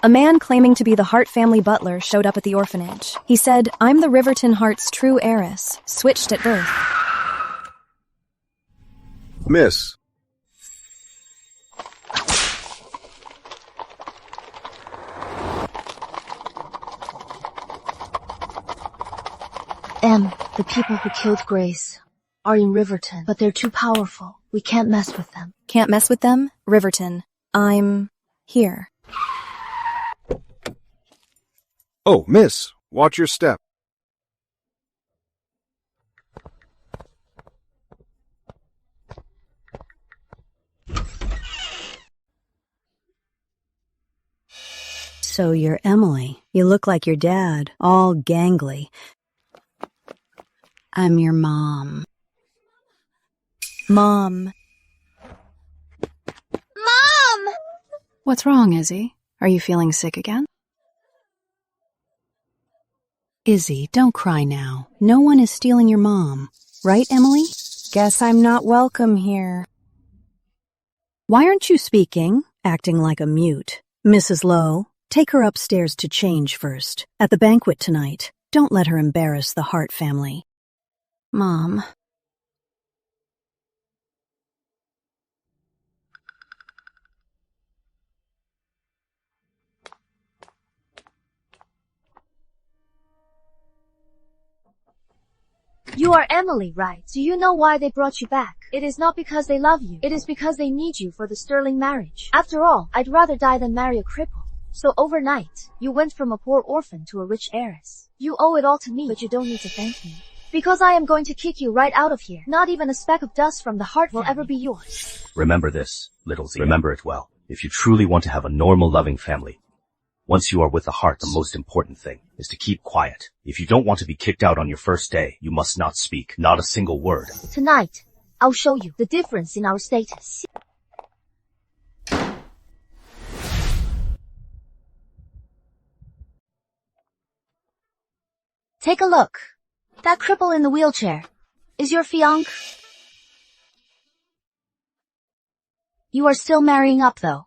A man claiming to be the Hart family butler showed up at the orphanage. He said, "I'm the Riverton Hart's true heiress, switched at birth." Miss. The people who killed Grace are in Riverton, but they're too powerful. We can't mess with them. Can't mess with them? Riverton. I'm here. Oh, miss, watch your step. So you're Emily. You look like your dad, all gangly. I'm your mom. Mom. Mom! What's wrong, Izzy? Are you feeling sick again? Izzy, don't cry now. No one is stealing your mom. Right, Emily? Guess I'm not welcome here. Why aren't you speaking? Acting like a mute. Mrs. Lowe, take her upstairs to change first. At the banquet tonight. Don't let her embarrass the Hart family. Mom. You are Emily, right? Do you know why they brought you back? It is not because they love you. It is because they need you for the sterling marriage. After all, I'd rather die than marry a cripple. So overnight, you went from a poor orphan to a rich heiress. You owe it all to me, but you don't need to thank me. Because I am going to kick you right out of here. Not even a speck of dust from the Hart will ever be yours. Remember this, little Z. Remember it well. If you truly want to have a normal, loving family, once you are with the Hart, the most important thing is to keep quiet. If you don't want to be kicked out on your first day, you must not speak, not a single word. Tonight, I'll show you the difference in our status. Take a look. That cripple in the wheelchair is your fiancé. You are still marrying up, though.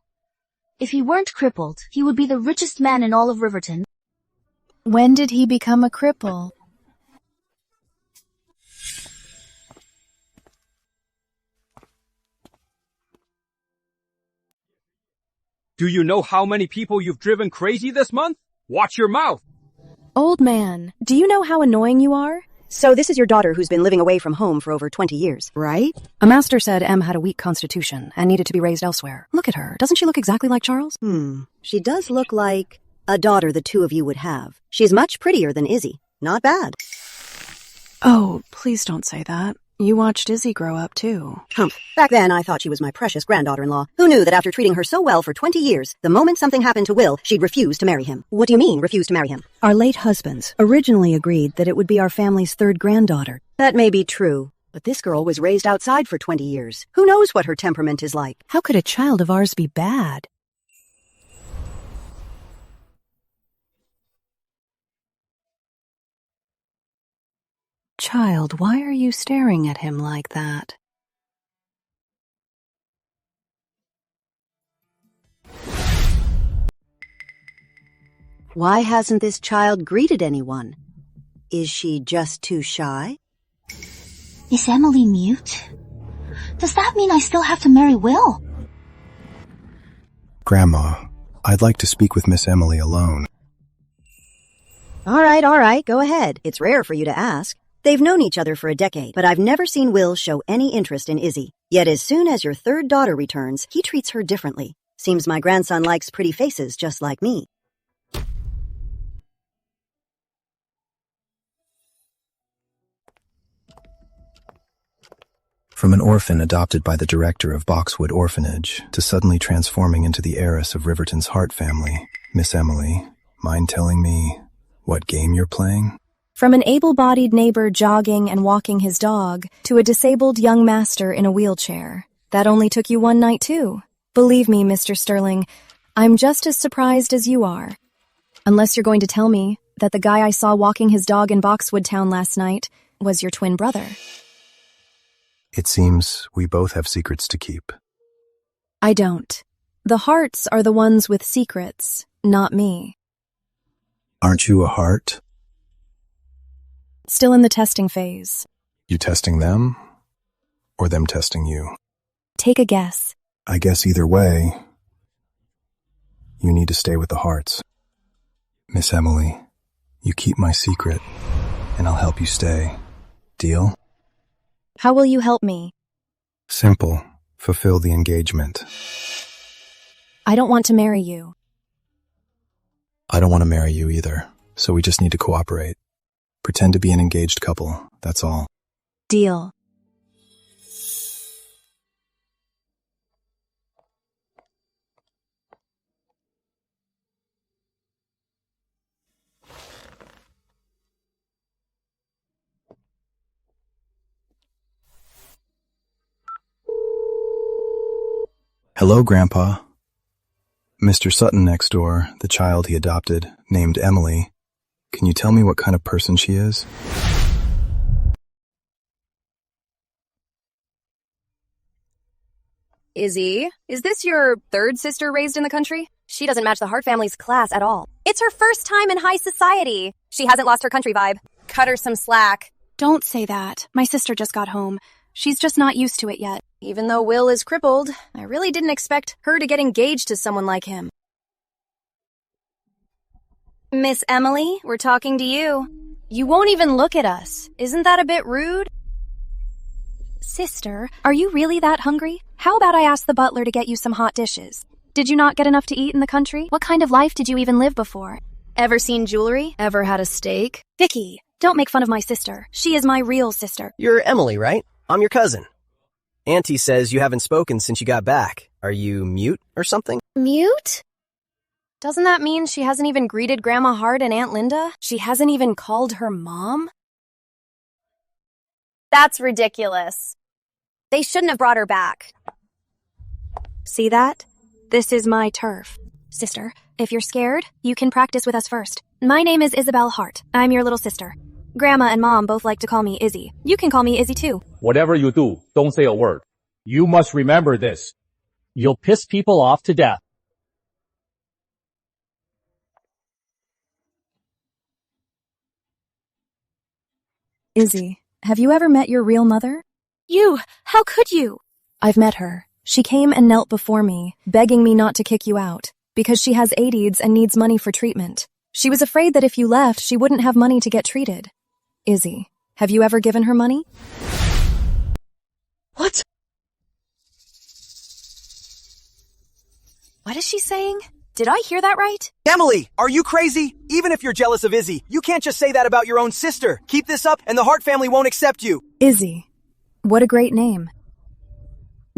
If he weren't crippled, he would be the richest man in all of Riverton. When did he become a cripple? Do you know how many people you've driven crazy this month? Watch your mouth! Old man, do you know how annoying you are? So this is your daughter who's been living away from home for over 20 years, right? A master said Em had a weak constitution and needed to be raised elsewhere. Look at her. Doesn't she look exactly like Charles? She does look like a daughter the two of you would have. She's much prettier than Izzy. Not bad. Oh, please don't say that. You watched Izzy grow up, too. Humph. Back then, I thought she was my precious granddaughter-in-law. Who knew that after treating her so well for 20 years, the moment something happened to Will, she'd refuse to marry him? What do you mean, refuse to marry him? Our late husbands originally agreed that it would be our family's third granddaughter. That may be true, but this girl was raised outside for 20 years. Who knows what her temperament is like? How could a child of ours be bad? Child, why are you staring at him like that? Why hasn't this child greeted anyone? Is she just too shy? Is Emily mute? Does that mean I still have to marry Will? Grandma, I'd like to speak with Miss Emily alone. All right, go ahead. It's rare for you to ask. They've known each other for a decade, but I've never seen Will show any interest in Izzy. Yet as soon as your third daughter returns, he treats her differently. Seems my grandson likes pretty faces just like me. From an orphan adopted by the director of Boxwood Orphanage to suddenly transforming into the heiress of Riverton's Hart family, Miss Emily, mind telling me what game you're playing? From an able-bodied neighbor jogging and walking his dog to a disabled young master in a wheelchair. That only took you one night, too. Believe me, Mr. Sterling, I'm just as surprised as you are. Unless you're going to tell me that the guy I saw walking his dog in Boxwood Town last night was your twin brother. It seems we both have secrets to keep. I don't. The Harts are the ones with secrets. Not me. Aren't you a heart? Still in the testing phase. You testing them? Or them testing you? Take a guess. I guess either way, you need to stay with the hearts. Miss Emily, you keep my secret, and I'll help you stay. Deal? How will you help me? Simple. Fulfill the engagement. I don't want to marry you. I don't want to marry you either, so we just need to cooperate. Pretend to be an engaged couple, that's all. Deal. Hello, Grandpa. Mr. Sutton next door, the child he adopted, named Emily. Can you tell me what kind of person she is? Izzy, is this your third sister raised in the country? She doesn't match the Hart family's class at all. It's her first time in high society. She hasn't lost her country vibe. Cut her some slack. Don't say that. My sister just got home. She's just not used to it yet. Even though Will is crippled, I really didn't expect her to get engaged to someone like him. Miss Emily, we're talking to you. You won't even look at us. Isn't that a bit rude? Sister, are you really that hungry? How about I ask the butler to get you some hot dishes? Did you not get enough to eat in the country? What kind of life did you even live before? Ever seen jewelry? Ever had a steak? Vicky, don't make fun of my sister. She is my real sister. You're Emily, right? I'm your cousin. Auntie says you haven't spoken since you got back. Are you mute or something? Mute? Doesn't that mean she hasn't even greeted Grandma Hart and Aunt Linda? She hasn't even called her mom? That's ridiculous. They shouldn't have brought her back. See that? This is my turf. Sister, if you're scared, you can practice with us first. My name is Isabel Hart. I'm your little sister. Grandma and Mom both like to call me Izzy. You can call me Izzy too. Whatever you do, don't say a word. You must remember this. You'll piss people off to death. Izzy, have you ever met your real mother? How could you? I've met her. She came and knelt before me, begging me not to kick you out, because she has AIDS and needs money for treatment. She was afraid that if you left, she wouldn't have money to get treated. Izzy, have you ever given her money? What? What is she saying? Did I hear that right? Emily, are you crazy? Even if you're jealous of Izzy, you can't just say that about your own sister. Keep this up and the Hart family won't accept you. Izzy. What a great name.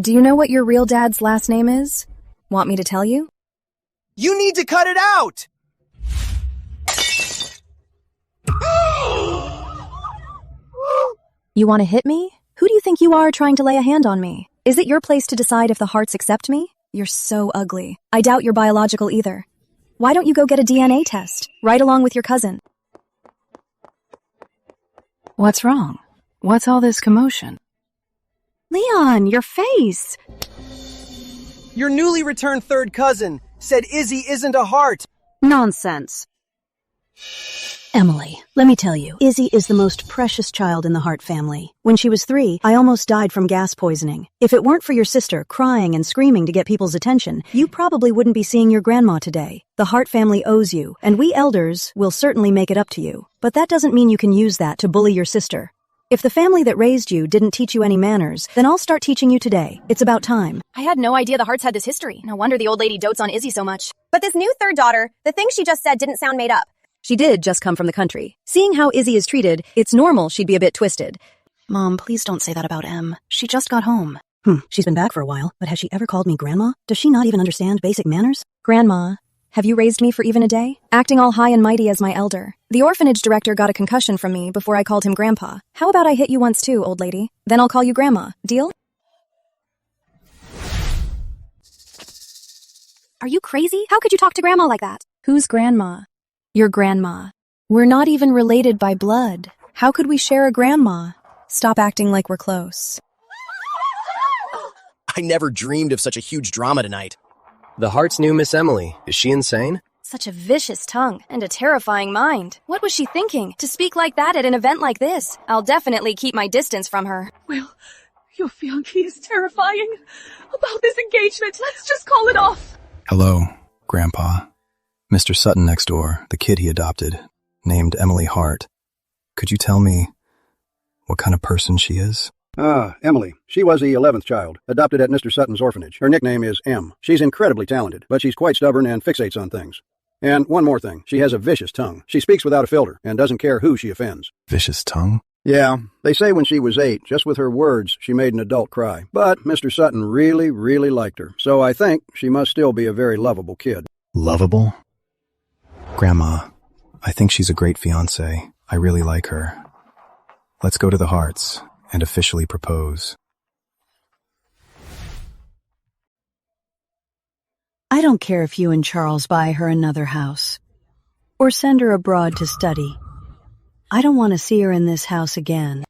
Do you know what your real dad's last name is? Want me to tell you? You need to cut it out! You want to hit me? Who do you think you are trying to lay a hand on me? Is it your place to decide if the Harts accept me? You're so ugly. I doubt you're biological either. Why don't you go get a DNA test, right along with your cousin? What's wrong? What's all this commotion? Leon, your face! Your newly returned third cousin said Izzy isn't a Hart. Nonsense. Emily, let me tell you, Izzy is the most precious child in the Hart family. When she was 3, I almost died from gas poisoning. If it weren't for your sister crying and screaming to get people's attention, you probably wouldn't be seeing your grandma today. The Hart family owes you, and we elders will certainly make it up to you. But that doesn't mean you can use that to bully your sister. If the family that raised you didn't teach you any manners, then I'll start teaching you today. It's about time. I had no idea the Harts had this history. No wonder the old lady dotes on Izzy so much. But this new third daughter, the thing she just said didn't sound made up. She did just come from the country. Seeing how Izzy is treated, it's normal she'd be a bit twisted. Mom, please don't say that about Em. She just got home. She's been back for a while, but has she ever called me Grandma? Does she not even understand basic manners? Grandma, have you raised me for even a day? Acting all high and mighty as my elder. The orphanage director got a concussion from me before I called him Grandpa. How about I hit you once too, old lady? Then I'll call you Grandma. Deal? Are you crazy? How could you talk to Grandma like that? Who's Grandma? Your grandma. We're not even related by blood. How could we share a grandma? Stop acting like we're close. I never dreamed of such a huge drama tonight. The Harts knew Miss Emily. Is she insane? Such a vicious tongue and a terrifying mind. What was she thinking to speak like that at an event like this? I'll definitely keep my distance from her. Will, your fiancé is terrifying. About this engagement, let's just call it off. Hello, Grandpa. Mr. Sutton next door, the kid he adopted, named Emily Hart. Could you tell me what kind of person she is? Emily. She was the 11th child, adopted at Mr. Sutton's orphanage. Her nickname is M. She's incredibly talented, but she's quite stubborn and fixates on things. And one more thing, she has a vicious tongue. She speaks without a filter and doesn't care who she offends. Vicious tongue? Yeah, they say when she was 8, just with her words, she made an adult cry. But Mr. Sutton really, really liked her, so I think she must still be a very lovable kid. Lovable? Grandma, I think she's a great fiancée. I really like her. Let's go to the Harts and officially propose. I don't care if you and Charles buy her another house or send her abroad to study. I don't want to see her in this house again.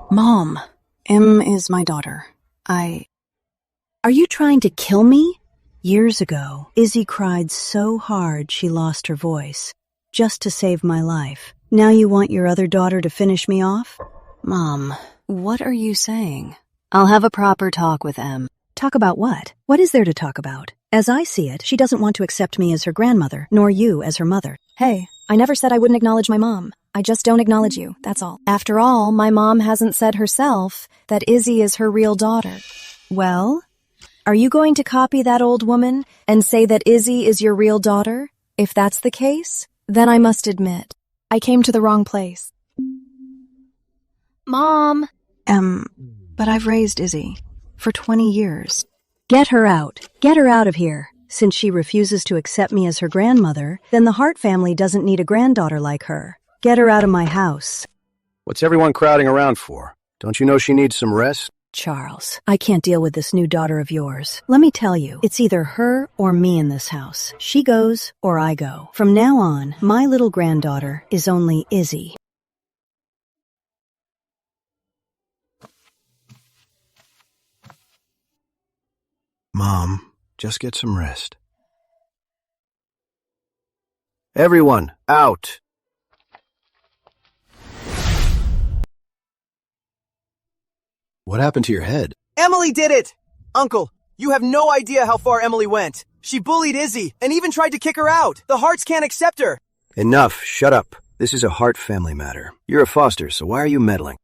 Mom, Em is my daughter. Are you trying to kill me? Years ago, Izzy cried so hard she lost her voice, just to save my life. Now you want your other daughter to finish me off? Mom, what are you saying? I'll have a proper talk with Em. Talk about what? What is there to talk about? As I see it, she doesn't want to accept me as her grandmother, nor you as her mother. Hey, I never said I wouldn't acknowledge my mom. I just don't acknowledge you, that's all. After all, my mom hasn't said herself that Izzy is her real daughter. Well, are you going to copy that old woman and say that Izzy is your real daughter? If that's the case, then I must admit, I came to the wrong place. Mom! But I've raised Izzy for 20 years. Get her out. Get her out of here. Since she refuses to accept me as her grandmother, then the Hart family doesn't need a granddaughter like her. Get her out of my house. What's everyone crowding around for? Don't you know she needs some rest? Charles, I can't deal with this new daughter of yours. Let me tell you, it's either her or me in this house. She goes or I go. From now on, my little granddaughter is only Izzy. Mom, just get some rest. Everyone, out! What happened to your head? Emily did it! Uncle, you have no idea how far Emily went. She bullied Izzy and even tried to kick her out. The Harts can't accept her. Enough, shut up. This is a Hart family matter. You're a foster, so why are you meddling?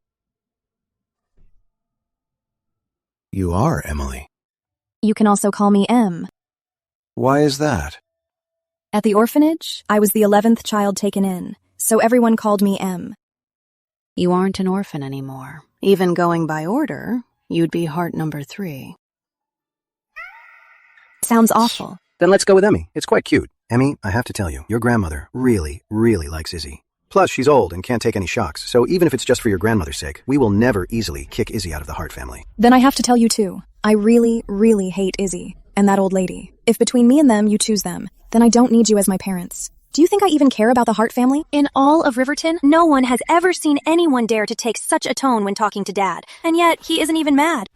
You are Emily. You can also call me Em. Why is that? At the orphanage, I was the 11th child taken in, so everyone called me Em. You aren't an orphan anymore. Even going by order, you'd be Hart number 3. Sounds awful. Then let's go with Emmy. It's quite cute. Emmy, I have to tell you, your grandmother really, really likes Izzy. Plus, she's old and can't take any shocks, so even if it's just for your grandmother's sake, we will never easily kick Izzy out of the Hart family. Then I have to tell you too. I really, really hate Izzy and that old lady. If between me and them you choose them, then I don't need you as my parents. Do you think I even care about the Hart family? In all of Riverton, no one has ever seen anyone dare to take such a tone when talking to Dad, and yet he isn't even mad.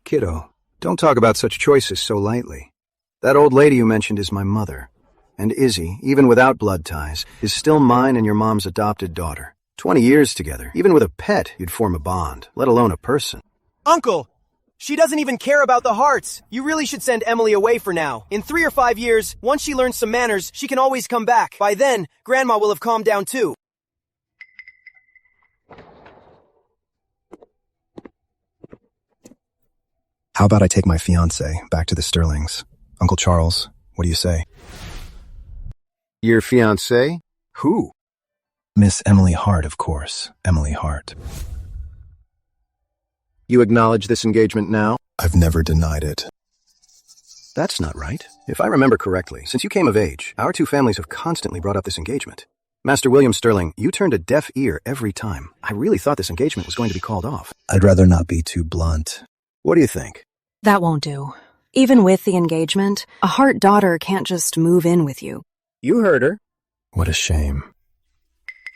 Kiddo, don't talk about such choices so lightly. That old lady you mentioned is my mother. And Izzy, even without blood ties, is still mine and your mom's adopted daughter. 20 years together. Even with a pet, you'd form a bond, let alone a person. Uncle! She doesn't even care about the Harts. You really should send Emily away for now. In 3 or 5 years, once she learns some manners, she can always come back. By then, Grandma will have calmed down too. How about I take my fiancé back to the Sterlings? Uncle Charles, what do you say? Your fiancé? Who? Miss Emily Hart, of course. Emily Hart. You acknowledge this engagement now? I've never denied it. That's not right. If I remember correctly, since you came of age, our two families have constantly brought up this engagement. Master William Sterling, you turned a deaf ear every time. I really thought this engagement was going to be called off. I'd rather not be too blunt. What do you think? That won't do. Even with the engagement, a Hart daughter can't just move in with you. You heard her. What a shame.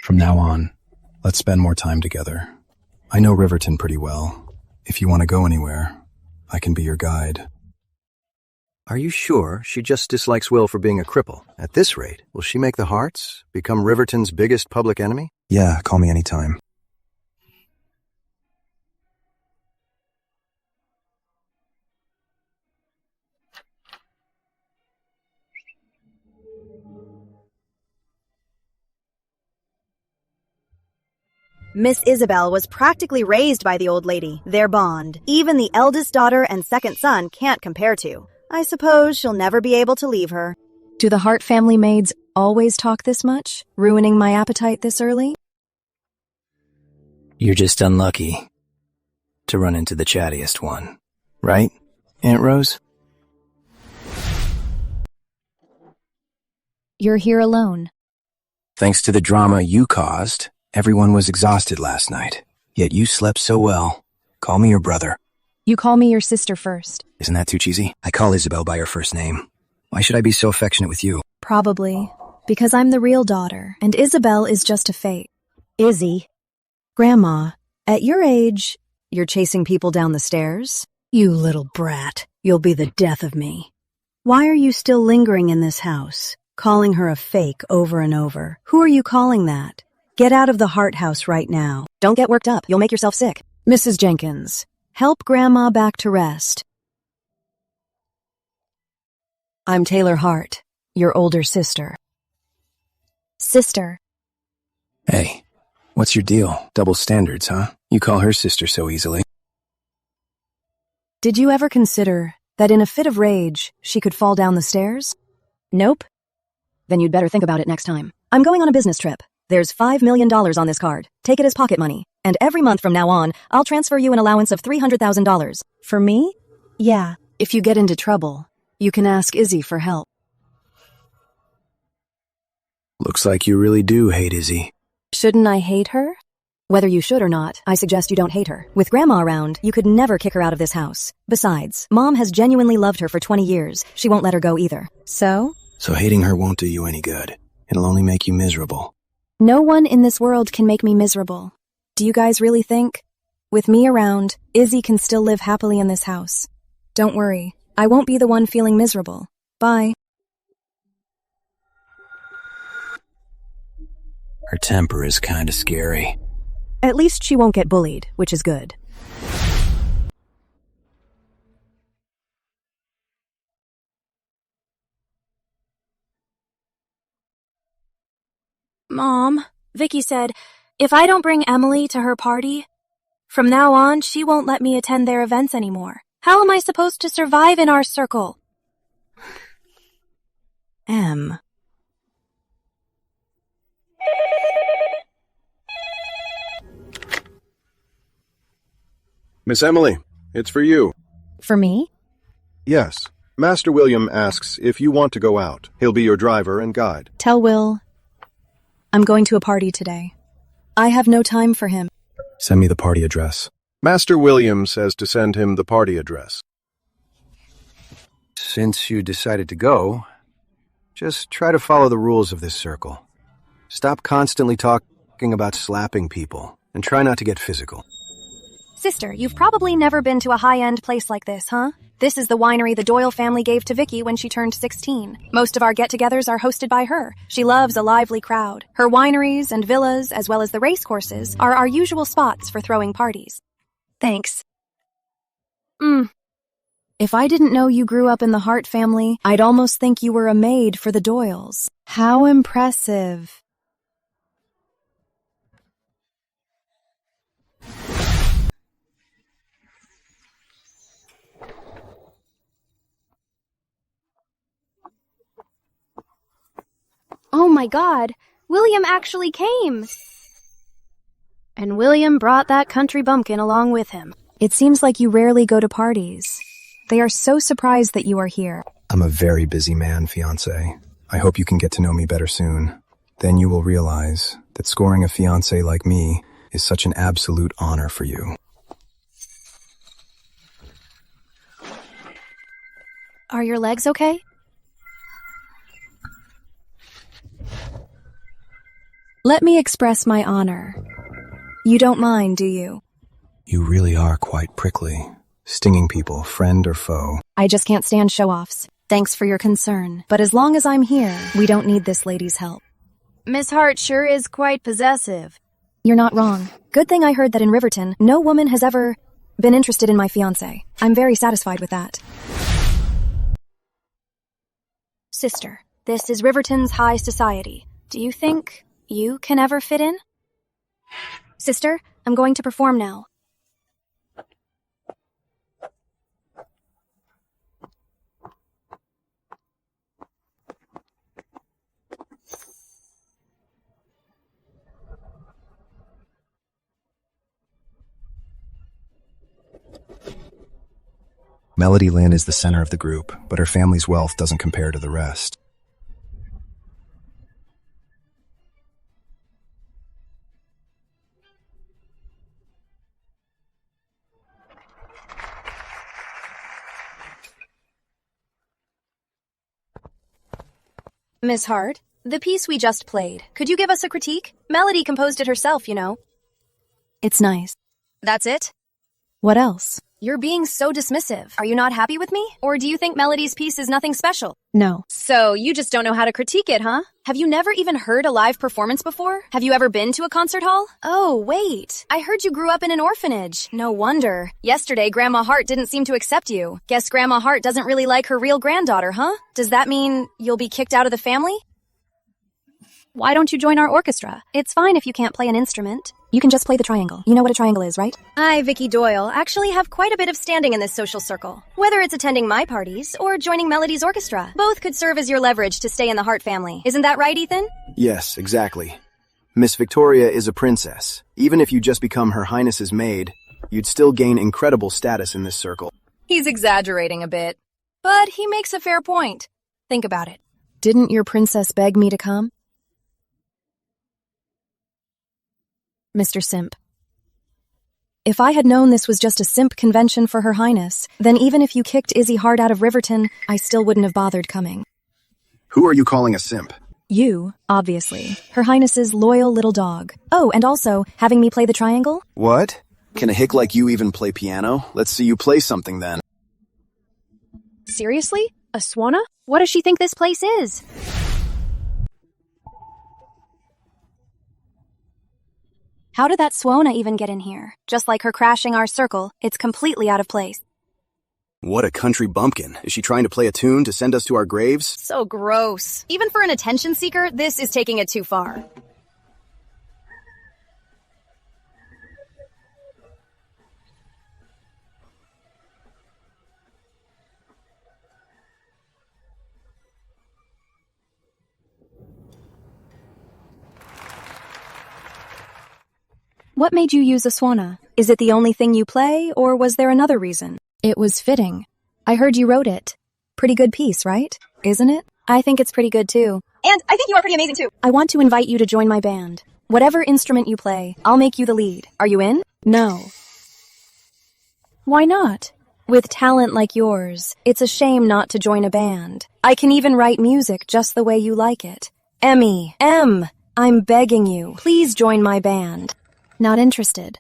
From now on, let's spend more time together. I know Riverton pretty well. If you want to go anywhere, I can be your guide. Are you sure she just dislikes Will for being a cripple? At this rate, will she make the Hearts become Riverton's biggest public enemy? Yeah, call me anytime. Miss Isabel was practically raised by the old lady, their bond. Even the eldest daughter and second son can't compare to. I suppose she'll never be able to leave her. Do the Hart family maids always talk this much, ruining my appetite this early? You're just unlucky to run into the chattiest one. Right, Aunt Rose? You're here alone. Thanks to the drama you caused, everyone was exhausted last night. Yet you slept so well. Call me your brother. You call me your sister first. Isn't that too cheesy? I call Isabel by her first name. Why should I be so affectionate with you? Probably because I'm the real daughter, and Isabel is just a fake. Izzy. Grandma, at your age, you're chasing people down the stairs? You little brat. You'll be the death of me. Why are you still lingering in this house, calling her a fake over and over? Who are you calling that? Get out of the Hart house right now. Don't get worked up. You'll make yourself sick. Mrs. Jenkins, help Grandma back to rest. I'm Taylor Hart, your older sister. Sister. Hey, what's your deal? Double standards, huh? You call her sister so easily. Did you ever consider that in a fit of rage, she could fall down the stairs? Nope. Then you'd better think about it next time. I'm going on a business trip. There's $5 million on this card. Take it as pocket money. And every month from now on, I'll transfer you an allowance of $300,000. For me? Yeah. If you get into trouble, you can ask Izzy for help. Looks like you really do hate Izzy. Shouldn't I hate her? Whether you should or not, I suggest you don't hate her. With Grandma around, you could never kick her out of this house. Besides, Mom has genuinely loved her for 20 years. She won't let her go either. So hating her won't do you any good. It'll only make you miserable. No one in this world can make me miserable. Do you guys really think? With me around, Izzy can still live happily in this house. Don't worry, I won't be the one feeling miserable. Bye. Her temper is kinda scary. At least she won't get bullied, which is good. Mom, Vicky said, if I don't bring Emily to her party, from now on, she won't let me attend their events anymore. How am I supposed to survive in our circle? M. Miss Emily, it's for you. For me? Yes. Master William asks if you want to go out. He'll be your driver and guide. Tell Will I'm going to a party today. I have no time for him. Send me the party address. Master William says to send him the party address. Since you decided to go, just try to follow the rules of this circle. Stop constantly talking about slapping people, and try not to get physical. Sister, you've probably never been to a high-end place like this, huh? This is the winery the Doyle family gave to Vicky when she turned 16. Most of our get-togethers are hosted by her. She loves a lively crowd. Her wineries and villas, as well as the race courses, are our usual spots for throwing parties. Thanks. If I didn't know you grew up in the Hart family, I'd almost think you were a maid for the Doyles. How impressive. Oh my God, William actually came. And William brought that country bumpkin along with him. It seems like you rarely go to parties. They are so surprised that you are here. I'm a very busy man, fiancé. I hope you can get to know me better soon. Then you will realize that scoring a fiancé like me is such an absolute honor for you. Are your legs okay? Let me express my honor. You don't mind, do you? You really are quite prickly. Stinging people, friend or foe. I just can't stand show-offs. Thanks for your concern, but as long as I'm here, we don't need this lady's help. Miss Hart sure is quite possessive. You're not wrong. Good thing I heard that in Riverton, no woman has ever been interested in my fiancé. I'm very satisfied with that. Sister, this is Riverton's high society. Do you think you can ever fit in? Sister, I'm going to perform now. Melody Lynn is the center of the group, but her family's wealth doesn't compare to the rest. Miss Hart, the piece we just played, could you give us a critique? Melody composed it herself, you know. It's nice. That's it? What else? You're being so dismissive. Are you not happy with me? Or do you think Melody's piece is nothing special? No. So, you just don't know how to critique it, huh? Have you never even heard a live performance before? Have you ever been to a concert hall? Oh, wait. I heard you grew up in an orphanage. No wonder. Yesterday, Grandma Hart didn't seem to accept you. Guess Grandma Hart doesn't really like her real granddaughter, huh? Does that mean you'll be kicked out of the family? Why don't you join our orchestra? It's fine if you can't play an instrument. You can just play the triangle. You know what a triangle is, right? I, Vicky Doyle, actually have quite a bit of standing in this social circle. Whether it's attending my parties or joining Melody's orchestra, both could serve as your leverage to stay in the Hart family. Isn't that right, Ethan? Yes, exactly. Miss Victoria is a princess. Even if you just become Her Highness's maid, you'd still gain incredible status in this circle. He's exaggerating a bit, but he makes a fair point. Think about it. Didn't your princess beg me to come? Mr. Simp. If I had known this was just a simp convention for Her Highness, then even if you kicked Izzy Hart out of Riverton, I still wouldn't have bothered coming. Who are you calling a simp? You, obviously. Her Highness's loyal little dog. Oh, and also, having me play the triangle? What? Can a hick like you even play piano? Let's see you play something then. Seriously? A Swana? What does she think this place is? How did that Swana even get in here? Just like her crashing our circle, it's completely out of place. What a country bumpkin. Is she trying to play a tune to send us to our graves? So gross. Even for an attention seeker, this is taking it too far. What made you use a Swana? Is it the only thing you play, or was there another reason? It was fitting. I heard you wrote it. Pretty good piece, right? Isn't it? I think it's pretty good too. And I think you are pretty amazing too. I want to invite you to join my band. Whatever instrument you play, I'll make you the lead. Are you in? No. Why not? With talent like yours, it's a shame not to join a band. I can even write music just the way you like it. Emmy, I'm begging you, please join my band. Not interested.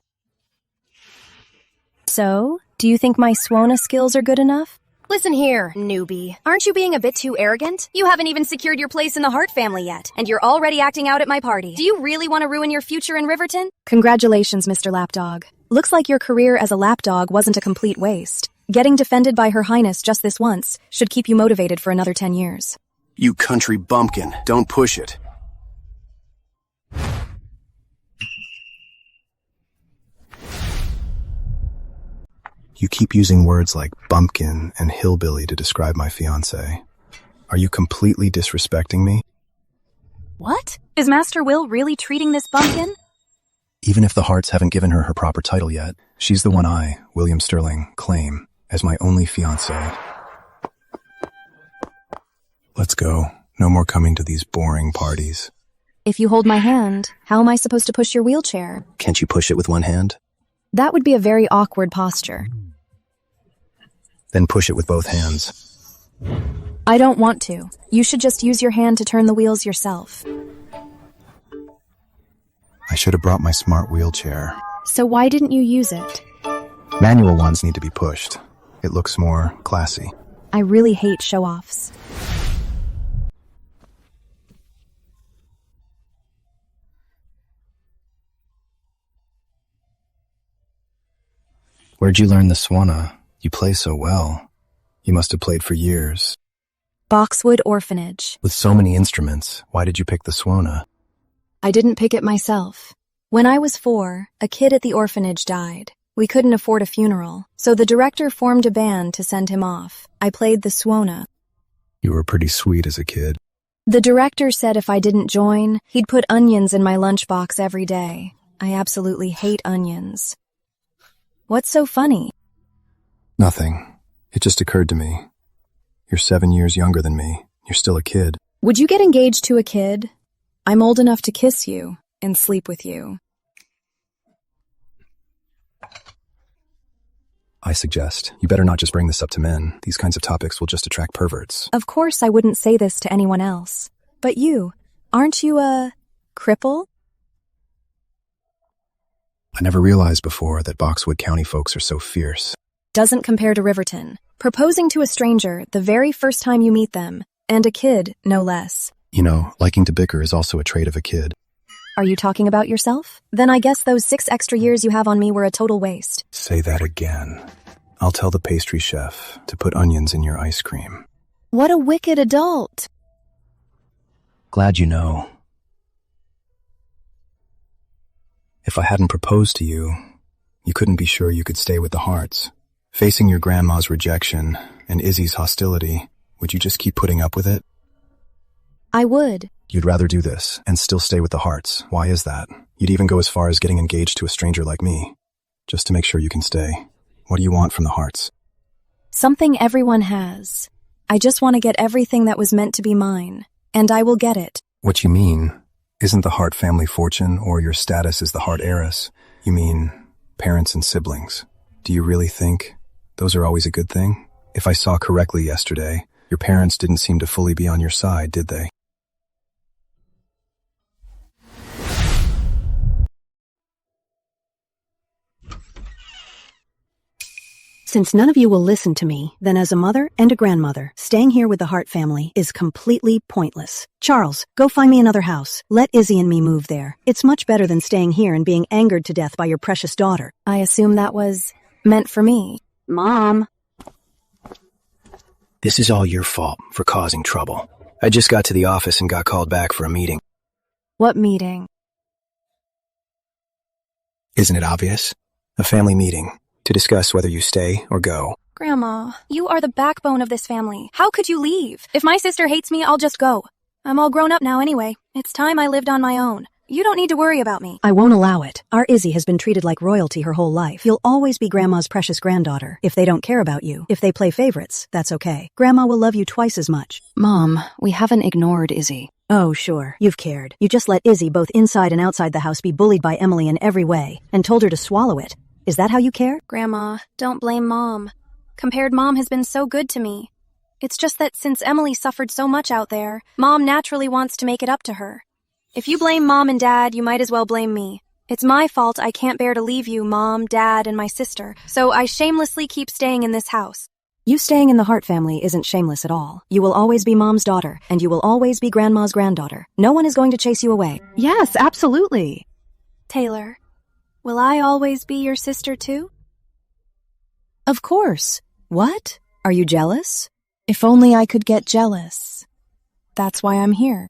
So, do you think my Swana skills are good enough? Listen here, newbie. Aren't you being a bit too arrogant? You haven't even secured your place in the Hart family yet, and you're already acting out at my party. Do you really want to ruin your future in Riverton? Congratulations, Mr. Lapdog. Looks like your career as a lapdog wasn't a complete waste. Getting defended by Her Highness just this once should keep you motivated for another 10 years. You country bumpkin. Don't push it. You keep using words like bumpkin and hillbilly to describe my fiancé. Are you completely disrespecting me? What? Is Master Will really treating this bumpkin? Even if the Harts haven't given her her proper title yet, she's the one I, William Sterling, claim as my only fiancé. Let's go. No more coming to these boring parties. If you hold my hand, how am I supposed to push your wheelchair? Can't you push it with one hand? That would be a very awkward posture. Then push it with both hands. I don't want to. You should just use your hand to turn the wheels yourself. I should have brought my smart wheelchair. So why didn't you use it? Manual ones need to be pushed. It looks more classy. I really hate show-offs. Where'd you learn the swana? You play so well. You must have played for years. Boxwood Orphanage. With so many instruments, why did you pick the swana? I didn't pick it myself. When I was 4, a kid at the orphanage died. We couldn't afford a funeral, so the director formed a band to send him off. I played the swana. You were pretty sweet as a kid. The director said if I didn't join, he'd put onions in my lunchbox every day. I absolutely hate onions. What's so funny? Nothing. It just occurred to me. You're 7 years younger than me. You're still a kid. Would you get engaged to a kid? I'm old enough to kiss you and sleep with you. I suggest you better not just bring this up to men. These kinds of topics will just attract perverts. Of course I wouldn't say this to anyone else. But you, aren't you a cripple? I never realized before that Boxwood County folks are so fierce. Doesn't compare to Riverton. Proposing to a stranger the very first time you meet them, and a kid, no less. You know, liking to bicker is also a trait of a kid. Are you talking about yourself? Then I guess those 6 extra years you have on me were a total waste. Say that again. I'll tell the pastry chef to put onions in your ice cream. What a wicked adult. Glad you know. If I hadn't proposed to you, you couldn't be sure you could stay with the Hearts. Facing your grandma's rejection and Izzy's hostility, would you just keep putting up with it? I would. You'd rather do this and still stay with the Hearts. Why is that? You'd even go as far as getting engaged to a stranger like me, just to make sure you can stay. What do you want from the Hearts? Something everyone has. I just want to get everything that was meant to be mine, and I will get it. What you mean isn't the Hart family fortune or your status as the Hart heiress. You mean parents and siblings. Do you really think those are always a good thing? If I saw correctly yesterday, your parents didn't seem to fully be on your side, did they? Since none of you will listen to me, then as a mother and a grandmother, staying here with the Hart family is completely pointless. Charles, go find me another house. Let Izzy and me move there. It's much better than staying here and being angered to death by your precious daughter. I assume that was meant for me. Mom. This is all your fault for causing trouble. I just got to the office and got called back for a meeting. What meeting? Isn't it obvious? A family meeting to discuss whether you stay or go. Grandma, you are the backbone of this family. How could you leave? If my sister hates me, I'll just go. I'm all grown up now anyway. It's time I lived on my own. You don't need to worry about me. I won't allow it. Our Izzy has been treated like royalty her whole life. You'll always be Grandma's precious granddaughter. If they don't care about you, if they play favorites, that's okay. Grandma will love you twice as much. Mom, we haven't ignored Izzy. Oh, sure. You've cared. You just let Izzy both inside and outside the house be bullied by Emily in every way, and told her to swallow it. Is that how you care? Grandma, don't blame Mom. Compared Mom has been so good to me. It's just that since Emily suffered so much out there, Mom naturally wants to make it up to her. If you blame Mom and Dad, you might as well blame me. It's my fault I can't bear to leave you, Mom, Dad, and my sister, so I shamelessly keep staying in this house. You staying in the Hart family isn't shameless at all. You will always be Mom's daughter, and you will always be Grandma's granddaughter. No one is going to chase you away. Yes, absolutely. Taylor, will I always be your sister too? Of course. What? Are you jealous? If only I could get jealous. That's why I'm here.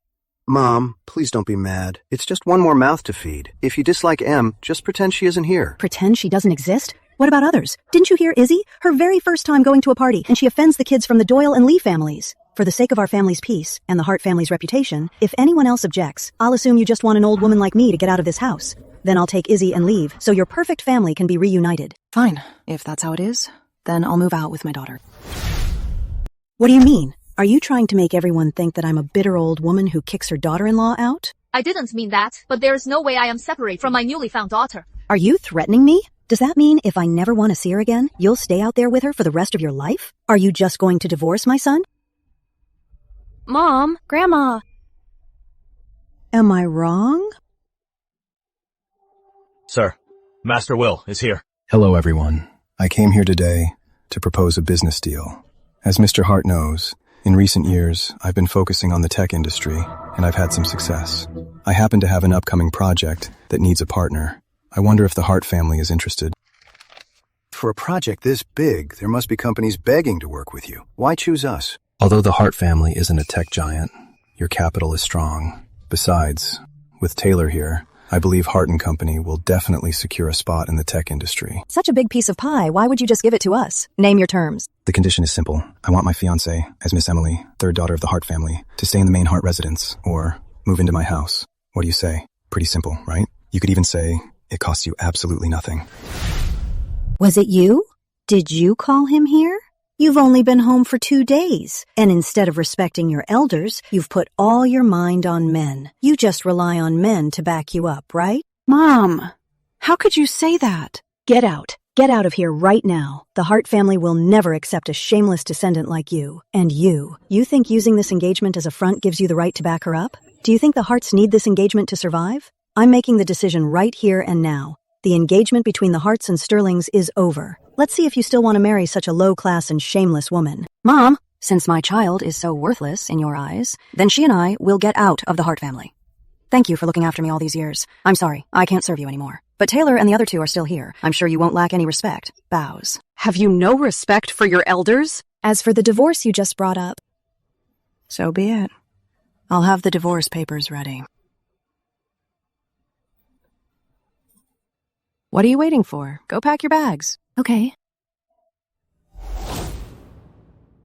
Mom, please don't be mad. It's just one more mouth to feed. If you dislike Em, just pretend she isn't here. Pretend she doesn't exist? What about others? Didn't you hear Izzy? Her very first time going to a party, and she offends the kids from the Doyle and Lee families. For the sake of our family's peace, and the Hart family's reputation, if anyone else objects, I'll assume you just want an old woman like me to get out of this house. Then I'll take Izzy and leave, so your perfect family can be reunited. Fine. If that's how it is, then I'll move out with my daughter. What do you mean? Are you trying to make everyone think that I'm a bitter old woman who kicks her daughter-in-law out? I didn't mean that, but there is no way I am separate from my newly found daughter. Are you threatening me? Does that mean if I never want to see her again, you'll stay out there with her for the rest of your life? Are you just going to divorce my son? Mom, Grandma. Am I wrong? Sir, Master Will is here. Hello, everyone. I came here today to propose a business deal. As Mr. Hart knows, in recent years, I've been focusing on the tech industry, and I've had some success. I happen to have an upcoming project that needs a partner. I wonder if the Hart family is interested. For a project this big, there must be companies begging to work with you. Why choose us? Although the Hart family isn't a tech giant, your capital is strong. Besides, with Taylor here, I believe Hart & Company will definitely secure a spot in the tech industry. Such a big piece of pie, why would you just give it to us? Name your terms. The condition is simple. I want my fiancée, as Miss Emily, third daughter of the Hart family, to stay in the main Hart residence, or move into my house. What do you say? Pretty simple, right? You could even say, it costs you absolutely nothing. Was it you? Did you call him here? You've only been home for 2 days, and instead of respecting your elders, you've put all your mind on men. You just rely on men to back you up, right? Mom, how could you say that? Get out. Get out of here right now. The Hart family will never accept a shameless descendant like you. And you think using this engagement as a front gives you the right to back her up? Do you think the Harts need this engagement to survive? I'm making the decision right here and now. The engagement between the Harts and Sterlings is over. Let's see if you still want to marry such a low-class and shameless woman. Mom, since my child is so worthless in your eyes, then she and I will get out of the Hart family. Thank you for looking after me all these years. I'm sorry, I can't serve you anymore. But Taylor and the other two are still here. I'm sure you won't lack any respect. Bows. Have you no respect for your elders? As for the divorce you just brought up, so be it. I'll have the divorce papers ready. What are you waiting for? Go pack your bags. Okay.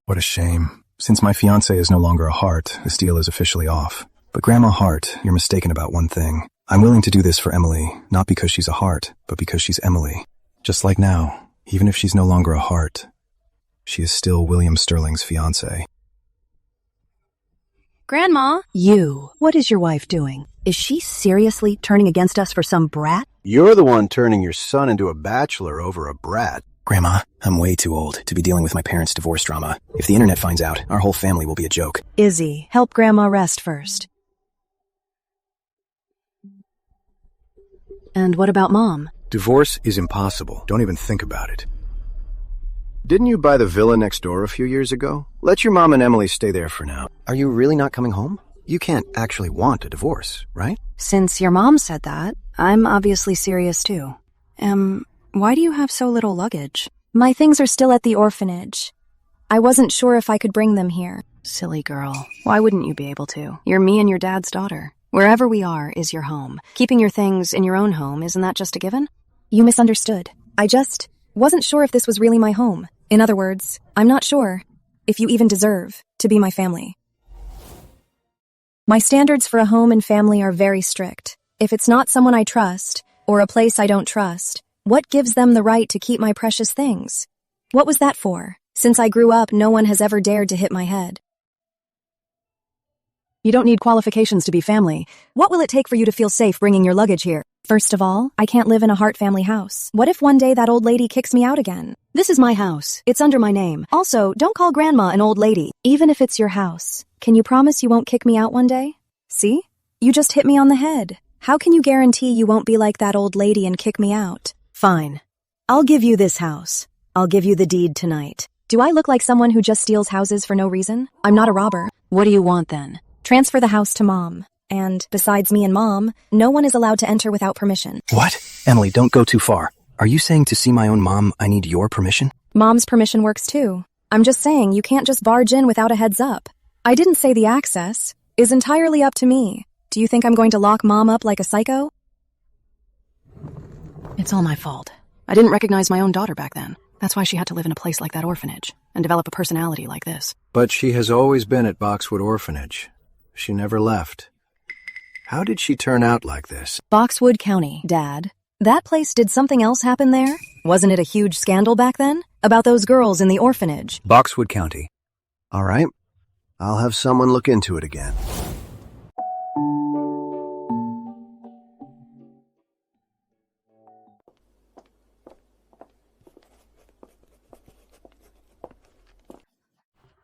What a shame. Since my fiancé is no longer a Hart, this deal is officially off. But Grandma Hart, you're mistaken about one thing. I'm willing to do this for Emily, not because she's a Hart, but because she's Emily. Just like now, even if she's no longer a Hart, she is still William Sterling's fiancé. Grandma? What is your wife doing? Is she seriously turning against us for some brat? You're the one turning your son into a bachelor over a brat. Grandma, I'm way too old to be dealing with my parents' divorce drama. If the internet finds out, our whole family will be a joke. Izzy, help Grandma rest first. And what about Mom? Divorce is impossible. Don't even think about it. Didn't you buy the villa next door a few years ago? Let your mom and Emily stay there for now. Are you really not coming home? You can't actually want a divorce, right? Since your mom said that, I'm obviously serious too. Why do you have so little luggage? My things are still at the orphanage. I wasn't sure if I could bring them here. Silly girl. Why wouldn't you be able to? You're me and your dad's daughter. Wherever we are is your home. Keeping your things in your own home, isn't that just a given? You misunderstood. I just wasn't sure if this was really my home. In other words, I'm not sure if you even deserve to be my family. My standards for a home and family are very strict. If it's not someone I trust, or a place I don't trust, what gives them the right to keep my precious things? What was that for? Since I grew up, no one has ever dared to hit my head. You don't need qualifications to be family. What will it take for you to feel safe bringing your luggage here? First of all, I can't live in a Hart family house. What if one day that old lady kicks me out again? This is my house. It's under my name. Also, don't call Grandma an old lady. Even if it's your house, can you promise you won't kick me out one day? See? You just hit me on the head. How can you guarantee you won't be like that old lady and kick me out? Fine. I'll give you this house. I'll give you the deed tonight. Do I look like someone who just steals houses for no reason? I'm not a robber. What do you want then? Transfer the house to Mom. And, besides me and Mom, no one is allowed to enter without permission. What? Emily, don't go too far. Are you saying to see my own mom, I need your permission? Mom's permission works too. I'm just saying you can't just barge in without a heads up. I didn't say the access is entirely up to me. Do you think I'm going to lock Mom up like a psycho? It's all my fault. I didn't recognize my own daughter back then. That's why she had to live in a place like that orphanage and develop a personality like this. But she has always been at Boxwood Orphanage. She never left. How did she turn out like this? Boxwood County, Dad. That place, did something else happen there? Wasn't it a huge scandal back then? About those girls in the orphanage? Boxwood County. All right. I'll have someone look into it again.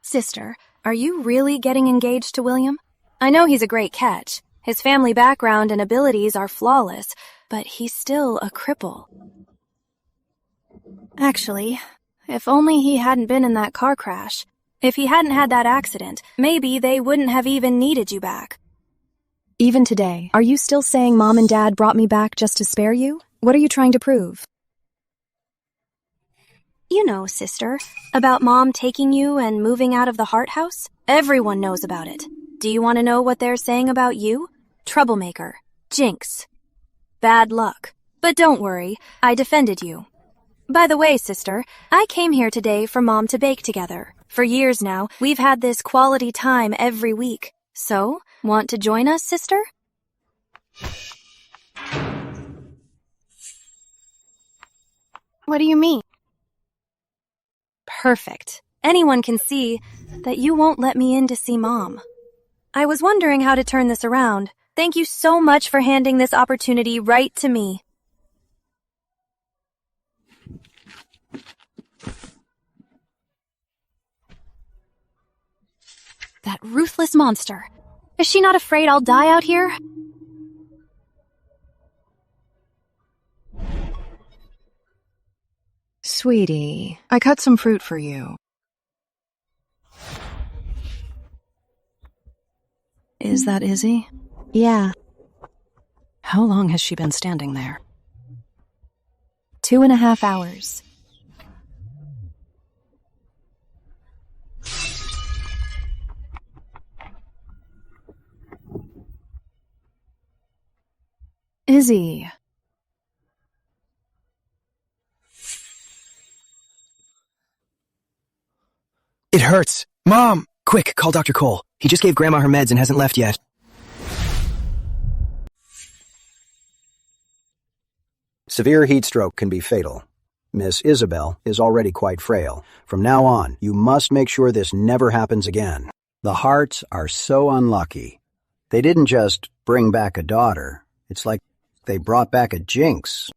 Sister, are you really getting engaged to William? I know he's a great catch. His family background and abilities are flawless, but he's still a cripple. Actually, if only he hadn't been in that car crash, If he hadn't had that accident, maybe they wouldn't have even needed you back. Even today, are you still saying Mom and Dad brought me back just to spare you? What are you trying to prove? You know, sister, about Mom taking you and moving out of the Heart House? Everyone knows about it. Do you want to know what they're saying about you? Troublemaker. Jinx. Bad luck. But don't worry, I defended you. By the way, sister, I came here today for Mom to bake together. For years now, we've had this quality time every week. So, want to join us, sister? What do you mean? Perfect. Anyone can see that you won't let me in to see Mom. I was wondering how to turn this around. Thank you so much for handing this opportunity right to me. That ruthless monster. Is she not afraid I'll die out here? Sweetie, I cut some fruit for you. Is that Izzy? Yeah. How long has she been standing there? 2.5 hours. Izzy. It hurts. Mom! Quick, call Dr. Cole. He just gave Grandma her meds and hasn't left yet. Severe heat stroke can be fatal. Miss Isabel is already quite frail. From now on, you must make sure this never happens again. The Harts are so unlucky. They didn't just bring back a daughter. It's like they brought back a jinx.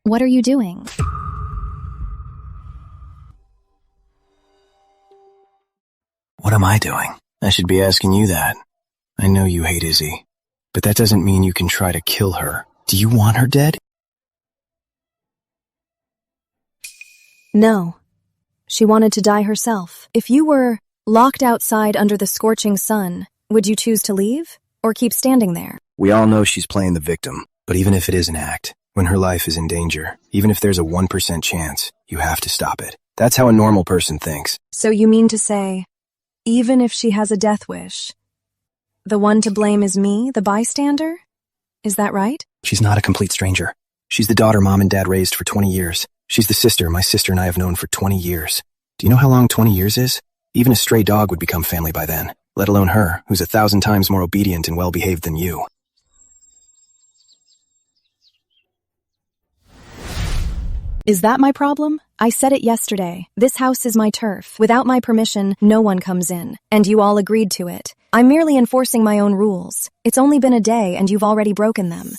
What are you doing? What am I doing? I should be asking you that. I know you hate Izzy, but that doesn't mean you can try to kill her. Do you want her dead? No. She wanted to die herself. If you were locked outside under the scorching sun, would you choose to leave or keep standing there? We all know she's playing the victim, but even if it is an act, when her life is in danger, even if there's a 1% chance, you have to stop it. That's how a normal person thinks. So you mean to say, even if she has a death wish, the one to blame is me, the bystander? Is that right? She's not a complete stranger. She's the daughter Mom and Dad raised for 20 years. She's the sister my sister and I have known for 20 years. Do you know how long 20 years is? Even a stray dog would become family by then, let alone her, who's 1,000 times more obedient and well-behaved than you. Is that my problem? I said it yesterday. This house is my turf. Without my permission, no one comes in. And you all agreed to it. I'm merely enforcing my own rules. It's only been a day and you've already broken them.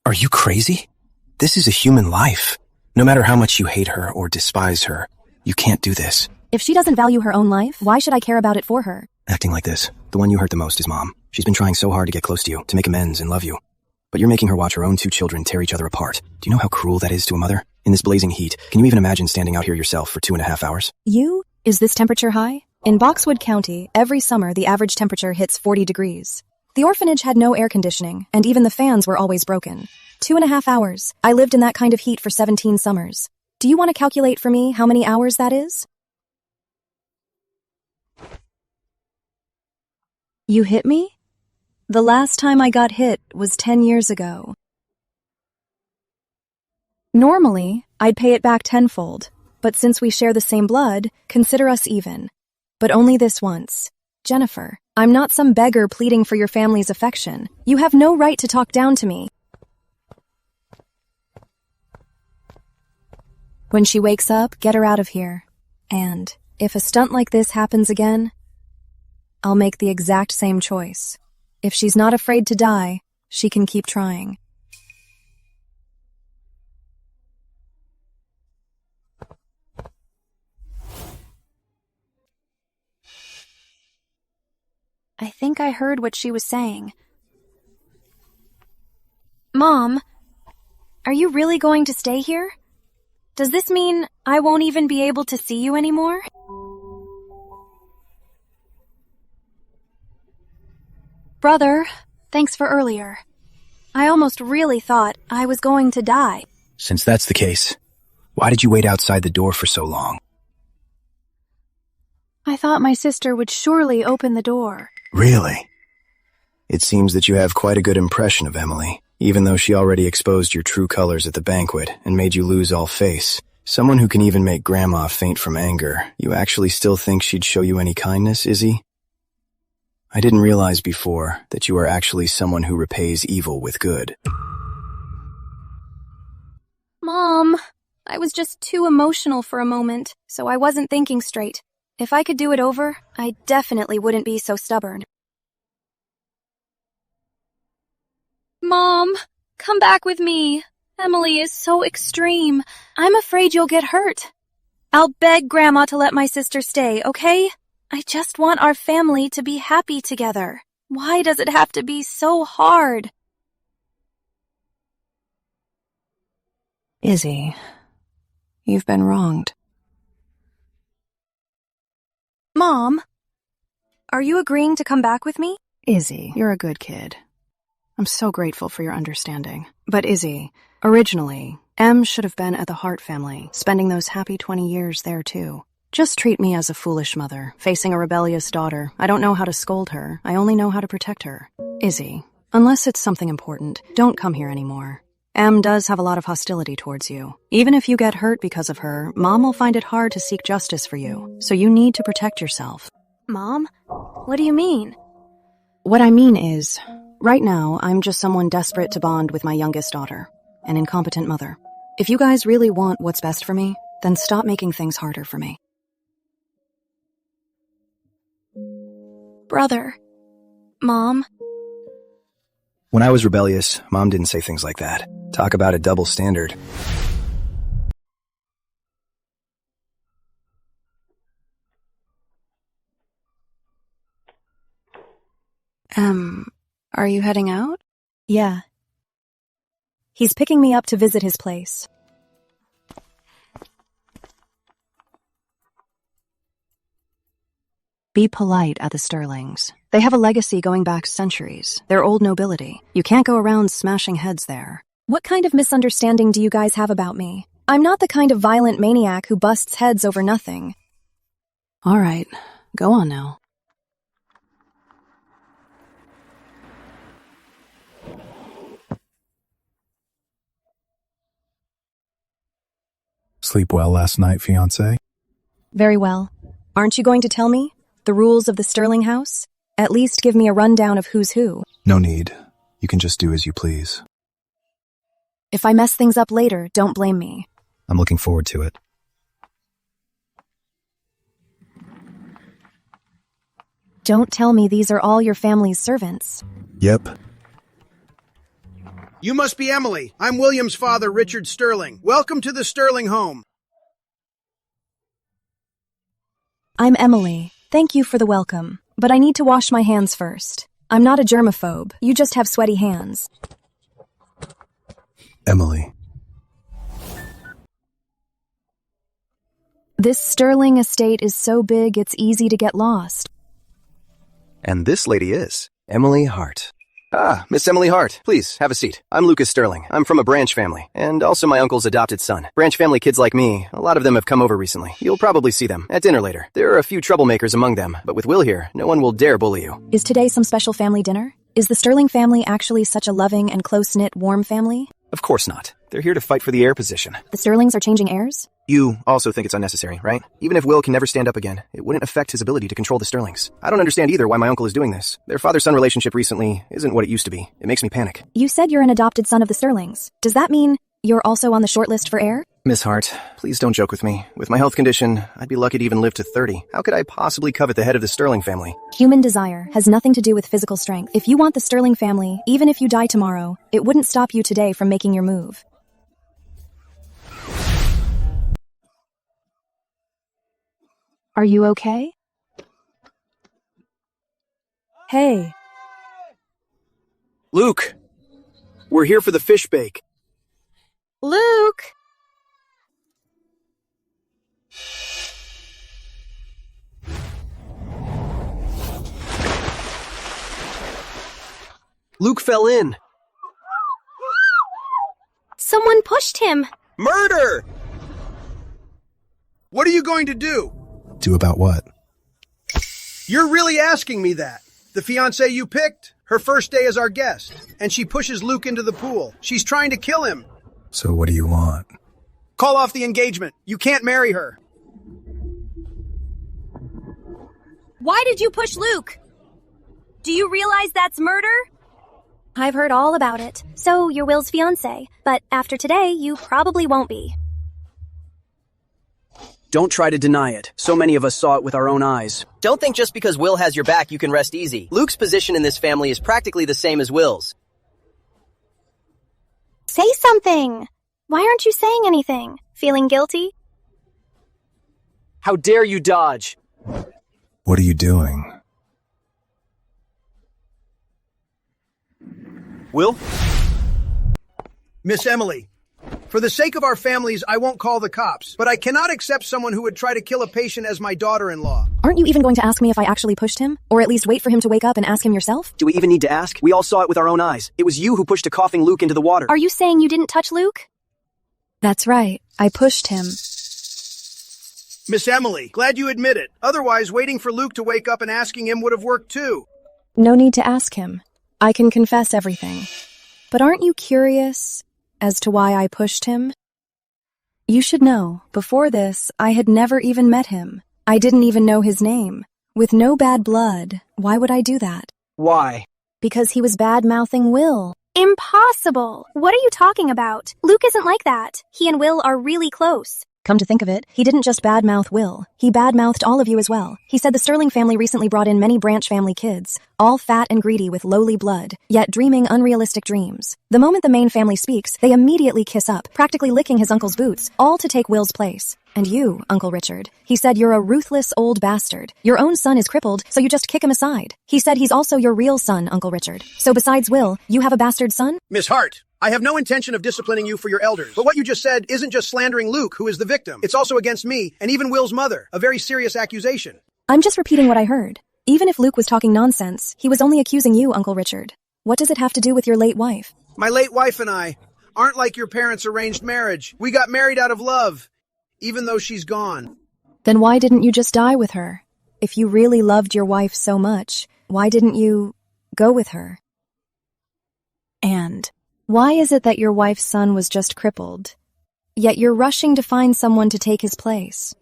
Are you crazy? This is a human life. No matter how much you hate her or despise her, you can't do this. If she doesn't value her own life, why should I care about it for her? Acting like this. The one you hurt the most is Mom. She's been trying so hard to get close to you, to make amends and love you. But you're making her watch her own 2 children tear each other apart. Do you know how cruel that is to a mother? In this blazing heat, can you even imagine standing out here yourself for 2.5 hours? Is this temperature high? In Boxwood County, every summer the average temperature hits 40 degrees. The orphanage had no air conditioning, and even the fans were always broken. 2.5 hours. I lived in that kind of heat for 17 summers. Do you want to calculate for me how many hours that is? You hit me? The last time I got hit was 10 years ago. Normally, I'd pay it back tenfold, but since we share the same blood, consider us even. But only this once. Jennifer, I'm not some beggar pleading for your family's affection. You have no right to talk down to me. When she wakes up, get her out of here. And if a stunt like this happens again, I'll make the exact same choice. If she's not afraid to die, She can keep trying. I think I heard what she was saying. Mom, are you really going to stay here? Does this mean I won't even be able to see you anymore? Brother, thanks for earlier. I almost really thought I was going to die. Since that's the case, why did you wait outside the door for so long? I thought my sister would surely open the door. Really? It seems that you have quite a good impression of Emily, even though she already exposed your true colors at the banquet and made you lose all face. Someone who can even make Grandma faint from anger. You actually still think she'd show you any kindness, Izzy? I didn't realize before that you are actually someone who repays evil with good. Mom, I was just too emotional for a moment, so I wasn't thinking straight. If I could do it over, I definitely wouldn't be so stubborn. Mom, come back with me. Emily is so extreme. I'm afraid you'll get hurt. I'll beg Grandma to let my sister stay, okay? I just want our family to be happy together. Why does it have to be so hard? Izzy, you've been wronged. Mom, are you agreeing to come back with me? Izzy, you're a good kid. I'm so grateful for your understanding. But Izzy, originally, Em should have been at the Hart family, spending those happy 20 years there too. Just treat me as a foolish mother, facing a rebellious daughter. I don't know how to scold her. I only know how to protect her. Izzy, unless it's something important, don't come here anymore. Em does have a lot of hostility towards you. Even if you get hurt because of her, Mom will find it hard to seek justice for you. So you need to protect yourself. Mom? What do you mean? What I mean is, right now, I'm just someone desperate to bond with my youngest daughter, an incompetent mother. If you guys really want what's best for me, then stop making things harder for me. Brother. Mom. When I was rebellious, Mom didn't say things like that. Talk about a double standard. Are you heading out? Yeah. He's picking me up to visit his place. Be polite at the Sterlings. They have a legacy going back centuries. They're old nobility. You can't go around smashing heads there. What kind of misunderstanding do you guys have about me? I'm not the kind of violent maniac who busts heads over nothing. All right, go on now. Sleep well last night, fiancé? Very well. Aren't you going to tell me the rules of the Sterling house? At least give me a rundown of who's who. No need. You can just do as you please. If I mess things up later, don't blame me. I'm looking forward to it. Don't tell me these are all your family's servants. Yep. You must be Emily. I'm William's father, Richard Sterling. Welcome to the Sterling home. I'm Emily. Thank you for the welcome. But I need to wash my hands first. I'm not a germaphobe. You just have sweaty hands. Emily. This Sterling estate is so big it's easy to get lost. And this lady is Emily Hart. Ah, Miss Emily Hart, please, have a seat. I'm Lucas Sterling. I'm from a Branch family, and also my uncle's adopted son. Branch family kids like me, a lot of them have come over recently. You'll probably see them at dinner later. There are a few troublemakers among them, but with Will here, no one will dare bully you. Is today some special family dinner? Is the Sterling family actually such a loving and close-knit, warm family? Of course not. They're here to fight for the heir position. The Sterlings are changing heirs? You also think it's unnecessary, right? Even if Will can never stand up again, it wouldn't affect his ability to control the Sterlings. I don't understand either why my uncle is doing this. Their father-son relationship recently isn't what it used to be. It makes me panic. You said you're an adopted son of the Sterlings. Does that mean you're also on the shortlist for heir? Miss Hart, please don't joke with me. With my health condition, I'd be lucky to even live to 30. How could I possibly covet the head of the Sterling family? Human desire has nothing to do with physical strength. If you want the Sterling family, even if you die tomorrow, it wouldn't stop you today from making your move. Are you okay? Hey. Luke! We're here for the fish bake. Luke! Luke fell in. Someone pushed him. Murder! What are you going to do? Do about what? You're really asking me that. The fiancé you picked, her first day as our guest, and she pushes Luke into the pool. She's trying to kill him. So what do you want? Call off the engagement. You can't marry her. Why did you push Luke? Do you realize that's murder? I've heard all about it. So you're Will's fiancé, but after today, you probably won't be. Don't try to deny it. So many of us saw it with our own eyes. Don't think just because Will has your back you can rest easy. Luke's position in this family is practically the same as Will's. Say something! Why aren't you saying anything? Feeling guilty? How dare you dodge? What are you doing? Will? Miss Emily, for the sake of our families, I won't call the cops, but I cannot accept someone who would try to kill a patient as my daughter-in-law. Aren't you even going to ask me if I actually pushed him? Or at least wait for him to wake up and ask him yourself? Do we even need to ask? We all saw it with our own eyes. It was you who pushed a coughing Luke into the water. Are you saying you didn't touch Luke? That's right. I pushed him. Miss Emily, glad you admit it. Otherwise, waiting for Luke to wake up and asking him would have worked too. No need to ask him. I can confess everything. But aren't you curious as to why I pushed him? You should know, before this, I had never even met him. I didn't even know his name. With no bad blood, why would I do that? Why? Because he was bad-mouthing Will. Impossible! What are you talking about? Luke isn't like that. He and Will are really close. Come to think of it, he didn't just badmouth Will. He badmouthed all of you as well. He said the Sterling family recently brought in many branch family kids, all fat and greedy with lowly blood, yet dreaming unrealistic dreams. The moment the main family speaks, they immediately kiss up, practically licking his uncle's boots, all to take Will's place. And you, Uncle Richard, he said you're a ruthless old bastard. Your own son is crippled, so you just kick him aside. He said he's also your real son, Uncle Richard. So besides Will, you have a bastard son? Miss Hart, I have no intention of disciplining you for your elders, but what you just said isn't just slandering Luke, who is the victim. It's also against me, and even Will's mother, a very serious accusation. I'm just repeating what I heard. Even if Luke was talking nonsense, he was only accusing you, Uncle Richard. What does it have to do with your late wife? My late wife and I aren't like your parents' arranged marriage. We got married out of love, even though she's gone. Then why didn't you just die with her? If you really loved your wife so much, why didn't you go with her? And why is it that your wife's son was just crippled, yet you're rushing to find someone to take his place?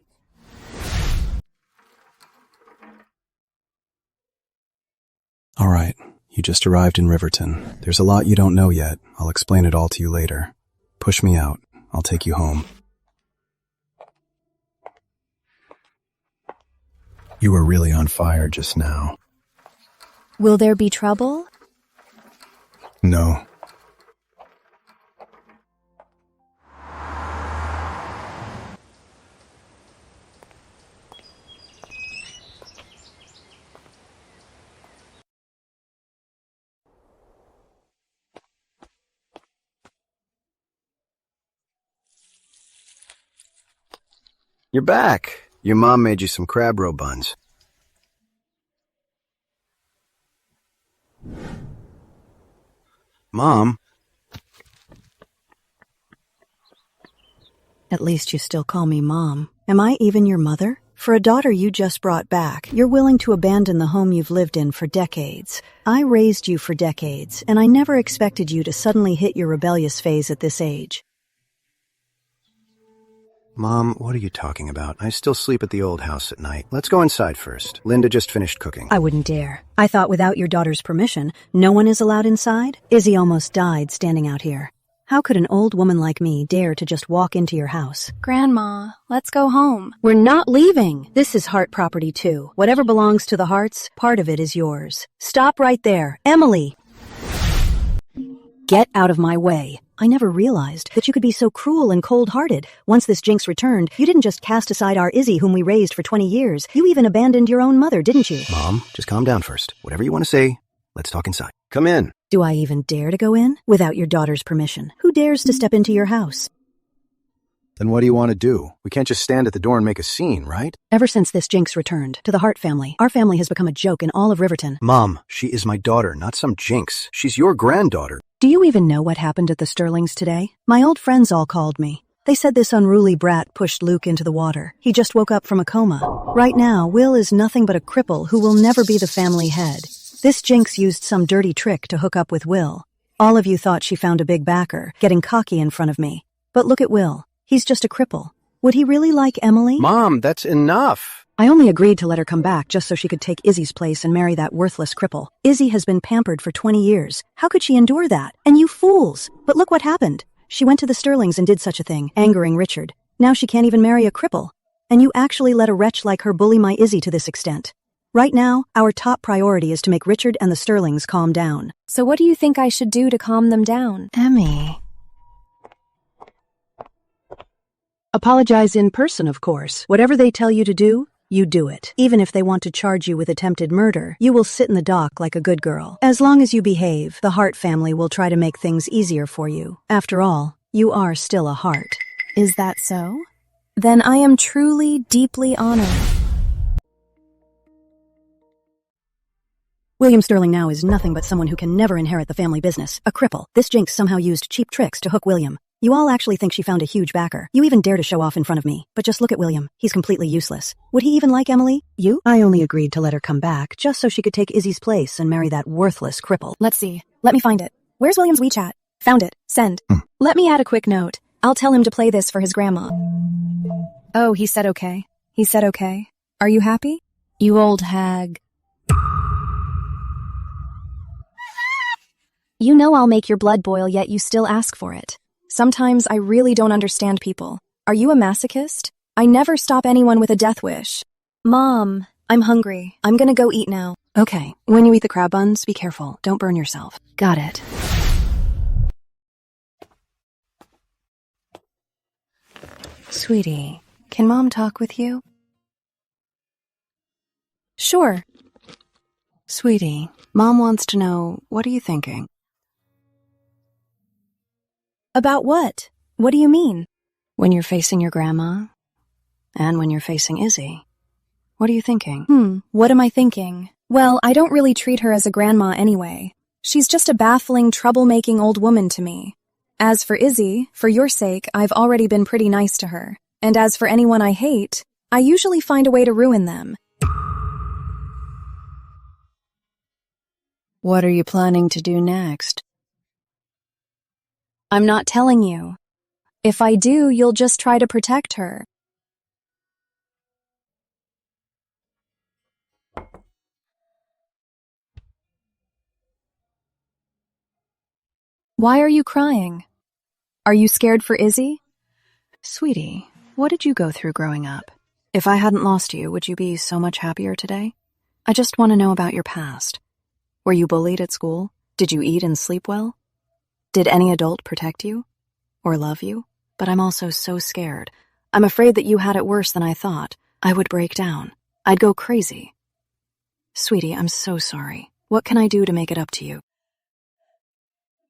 All right, you just arrived in Riverton. There's a lot you don't know yet. I'll explain it all to you later. Push me out. I'll take you home. You were really on fire just now. Will there be trouble? No. You're back. Your mom made you some crab roe buns. Mom? At least you still call me Mom. Am I even your mother? For a daughter you just brought back, you're willing to abandon the home you've lived in for decades. I raised you for decades, and I never expected you to suddenly hit your rebellious phase at this age. Mom, what are you talking about? I still sleep at the old house at night. Let's go inside first. Linda just finished cooking. I wouldn't dare. I thought without your daughter's permission, no one is allowed inside? Izzy almost died standing out here. How could an old woman like me dare to just walk into your house? Grandma, let's go home. We're not leaving. This is Hart property too. Whatever belongs to the Harts, part of it is yours. Stop right there. Emily! Get out of my way. I never realized that you could be so cruel and cold-hearted. Once this jinx returned, you didn't just cast aside our Izzy whom we raised for 20 years. You even abandoned your own mother, didn't you? Mom, just calm down first. Whatever you want to say, let's talk inside. Come in. Do I even dare to go in? Without your daughter's permission. Who dares to step into your house? Then what do you want to do? We can't just stand at the door and make a scene, right? Ever since this jinx returned to the Hart family, our family has become a joke in all of Riverton. Mom, she is my daughter, not some jinx. She's your granddaughter. Do you even know what happened at the Sterlings today? My old friends all called me. They said this unruly brat pushed Luke into the water. He just woke up from a coma. Right now, Will is nothing but a cripple who will never be the family head. This jinx used some dirty trick to hook up with Will. All of you thought she found a big backer, getting cocky in front of me. But look at Will. He's just a cripple. Would he really like Emily? Mom, that's enough. I only agreed to let her come back just so she could take Izzy's place and marry that worthless cripple. Izzy has been pampered for 20 years. How could she endure that? And you fools! But look what happened. She went to the Sterlings and did such a thing, angering Richard. Now she can't even marry a cripple. And you actually let a wretch like her bully my Izzy to this extent. Right now, our top priority is to make Richard and the Sterlings calm down. So what do you think I should do to calm them down? Emmy. Apologize in person, of course. Whatever they tell you to do, you do it. Even if they want to charge you with attempted murder, you will sit in the dock like a good girl. As long as you behave, the Hart family will try to make things easier for you. After all, you are still a Hart. Is that so? Then I am truly, deeply honored. William Sterling now is nothing but someone who can never inherit the family business. A cripple. This jinx somehow used cheap tricks to hook William. You all actually think she found a huge backer. You even dare to show off in front of me. But just look at William. He's completely useless. Would he even like Emily? You? I only agreed to let her come back just so she could take Izzy's place and marry that worthless cripple. Let's see. Let me find it. Where's William's WeChat? Found it. Send. Let me add a quick note. I'll tell him to play this for his grandma. Oh, he said okay. He said okay. Are you happy? You old hag. You know I'll make your blood boil, yet you still ask for it. Sometimes I really don't understand people. Are you a masochist? I never stop anyone with a death wish. Mom, I'm hungry. I'm gonna go eat now. Okay, when you eat the crab buns, be careful. Don't burn yourself. Got it. Sweetie, can Mom talk with you? Sure. Sweetie, Mom wants to know, what are you thinking? About what? What do you mean? When you're facing your grandma, and when you're facing Izzy. What are you thinking? What am I thinking? Well, I don't really treat her as a grandma anyway. She's just a baffling, troublemaking old woman to me. As for Izzy, for your sake, I've already been pretty nice to her. And as for anyone I hate, I usually find a way to ruin them. What are you planning to do next? I'm not telling you. If I do, you'll just try to protect her. Why are you crying? Are you scared for Izzy? Sweetie, what did you go through growing up? If I hadn't lost you, would you be so much happier today? I just want to know about your past. Were you bullied at school? Did you eat and sleep well? Did any adult protect you? Or love you? But I'm also so scared. I'm afraid that you had it worse than I thought. I would break down. I'd go crazy. Sweetie, I'm so sorry. What can I do to make it up to you?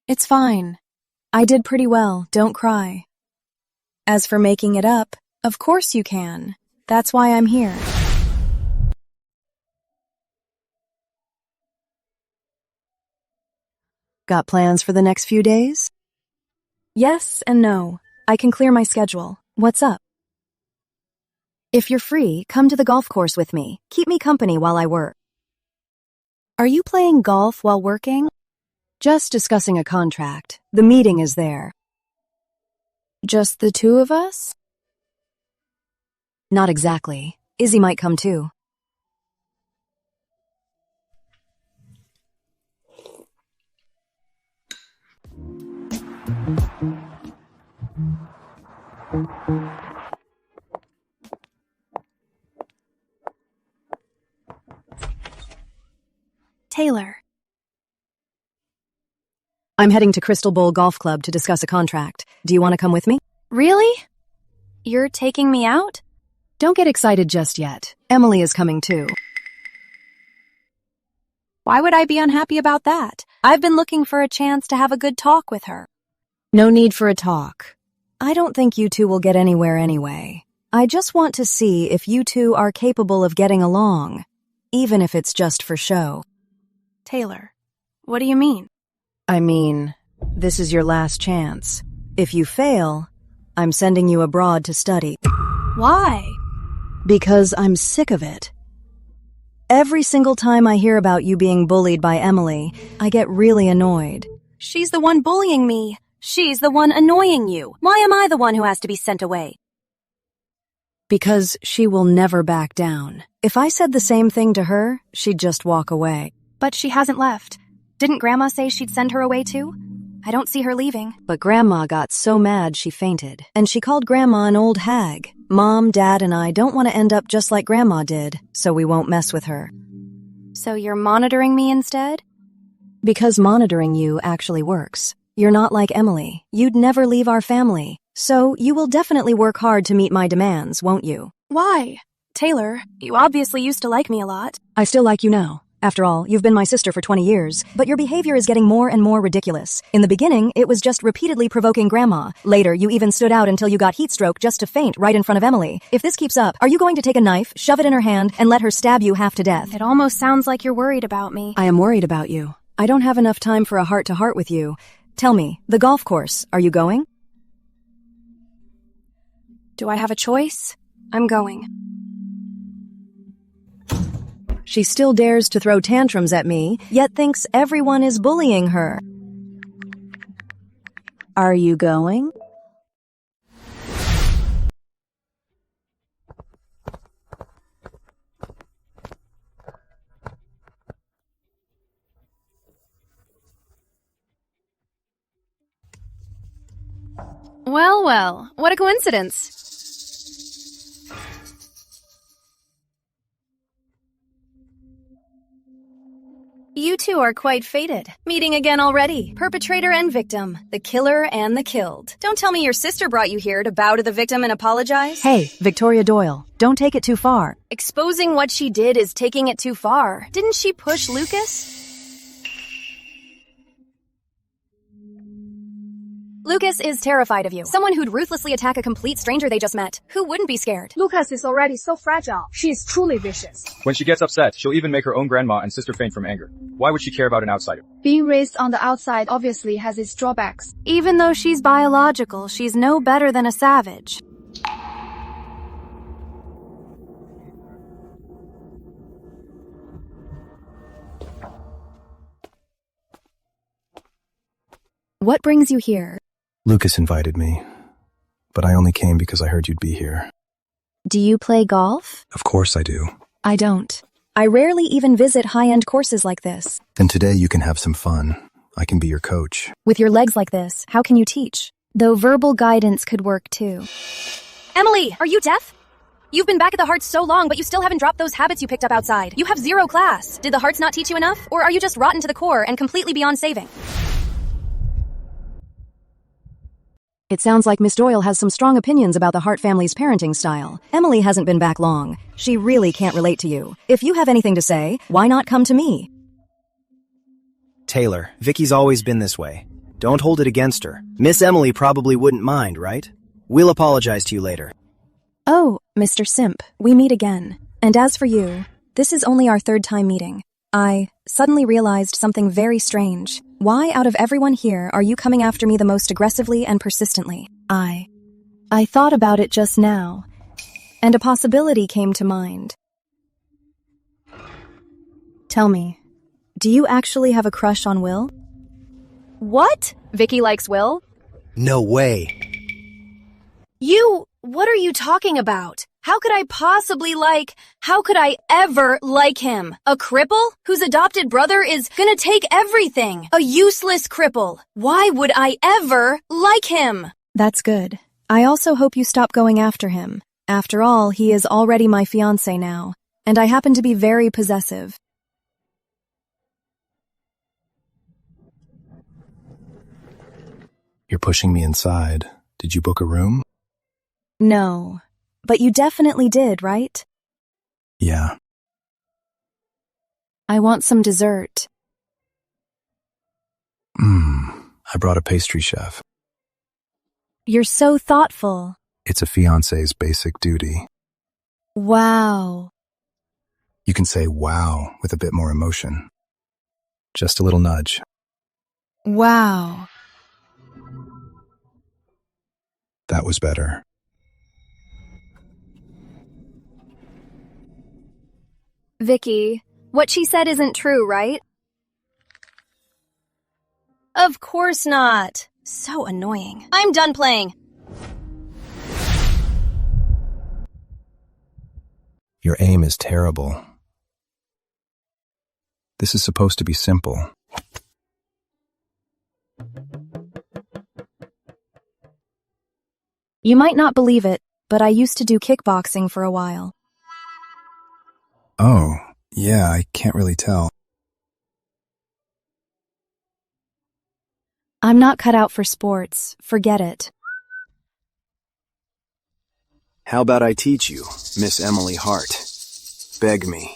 It's fine. I did pretty well, don't cry. As for making it up, of course you can. That's why I'm here. Got plans for the next few days? Yes and no. I can clear my schedule. What's up? If you're free, come to the golf course with me. Keep me company while I work. Are you playing golf while working? Just discussing a contract. The meeting is there. Just the two of us? Not exactly. Izzy might come too. Taylor. I'm heading to Crystal Bowl Golf Club to discuss a contract. Do you want to come with me? Really? You're taking me out? Don't get excited just yet. Emily is coming too. Why would I be unhappy about that? I've been looking for a chance to have a good talk with her. No need for a talk. I don't think you two will get anywhere anyway. I just want to see if you two are capable of getting along, even if it's just for show. Taylor, what do you mean? I mean, this is your last chance. If you fail, I'm sending you abroad to study. Why? Because I'm sick of it. Every single time I hear about you being bullied by Emily, I get really annoyed. She's the one bullying me. She's the one annoying you. Why am I the one who has to be sent away? Because she will never back down. If I said the same thing to her, she'd just walk away. But she hasn't left. Didn't Grandma say she'd send her away too? I don't see her leaving. But Grandma got so mad she fainted, and she called Grandma an old hag. Mom, Dad, and I don't want to end up just like Grandma did, so we won't mess with her. So you're monitoring me instead? Because monitoring you actually works. You're not like Emily. You'd never leave our family. So you will definitely work hard to meet my demands, won't you? Why? Taylor, you obviously used to like me a lot. I still like you now. After all, you've been my sister for 20 years, but your behavior is getting more and more ridiculous. In the beginning, it was just repeatedly provoking Grandma. Later, you even stood out until you got heat stroke just to faint right in front of Emily. If this keeps up, are you going to take a knife, shove it in her hand, and let her stab you half to death? It almost sounds like you're worried about me. I am worried about you. I don't have enough time for a heart-to-heart with you. Tell me, the golf course, are you going? Do I have a choice? I'm going. She still dares to throw tantrums at me, yet thinks everyone is bullying her. Are you going? Well, well, what a coincidence. You two are quite fated. Meeting again already. Perpetrator and victim. The killer and the killed. Don't tell me your sister brought you here to bow to the victim and apologize. Hey, Victoria Doyle, don't take it too far. Exposing what she did is taking it too far. Didn't she push Lucas? Lucas is terrified of you. Someone who'd ruthlessly attack a complete stranger they just met. Who wouldn't be scared? Lucas is already so fragile. She is truly vicious. When she gets upset, she'll even make her own grandma and sister faint from anger. Why would she care about an outsider? Being raised on the outside obviously has its drawbacks. Even though she's biological, she's no better than a savage. What brings you here? Lucas invited me, but I only came because I heard you'd be here. Do you play golf? Of course I do. I don't. I rarely even visit high-end courses like this. Then today you can have some fun. I can be your coach. With your legs like this, how can you teach? Though verbal guidance could work too. Emily, are you deaf? You've been back at the Hearts so long, but you still haven't dropped those habits you picked up outside. You have 0 class. Did the Hearts not teach you enough? Or are you just rotten to the core and completely beyond saving? It sounds like Miss Doyle has some strong opinions about the Hart family's parenting style. Emily hasn't been back long. She really can't relate to you. If you have anything to say, why not come to me? Taylor, Vicky's always been this way. Don't hold it against her. Miss Emily probably wouldn't mind, right? We'll apologize to you later. Oh, Mr. Simp, we meet again. And as for you, this is only our 3rd time meeting. I suddenly realized something very strange. Why, out of everyone here, are you coming after me the most aggressively and persistently? I thought about it just now, and a possibility came to mind. Tell me, do you actually have a crush on Will? What? Vicky likes Will? No way. What are you talking about? How could I ever like him? A cripple whose adopted brother is gonna take everything. A useless cripple. Why would I ever like him? That's good. I also hope you stop going after him. After all, he is already my fiancé now, and I happen to be very possessive. You're pushing me inside. Did you book a room? No. But you definitely did, right? Yeah. I want some dessert. I brought a pastry chef. You're so thoughtful. It's a fiancé's basic duty. Wow. You can say wow with a bit more emotion. Just a little nudge. Wow. That was better. Vicky, what she said isn't true, right? Of course not. So annoying. I'm done playing. Your aim is terrible. This is supposed to be simple. You might not believe it, but I used to do kickboxing for a while. Oh, yeah, I can't really tell. I'm not cut out for sports. Forget it. How about I teach you, Miss Emily Hart? Beg me.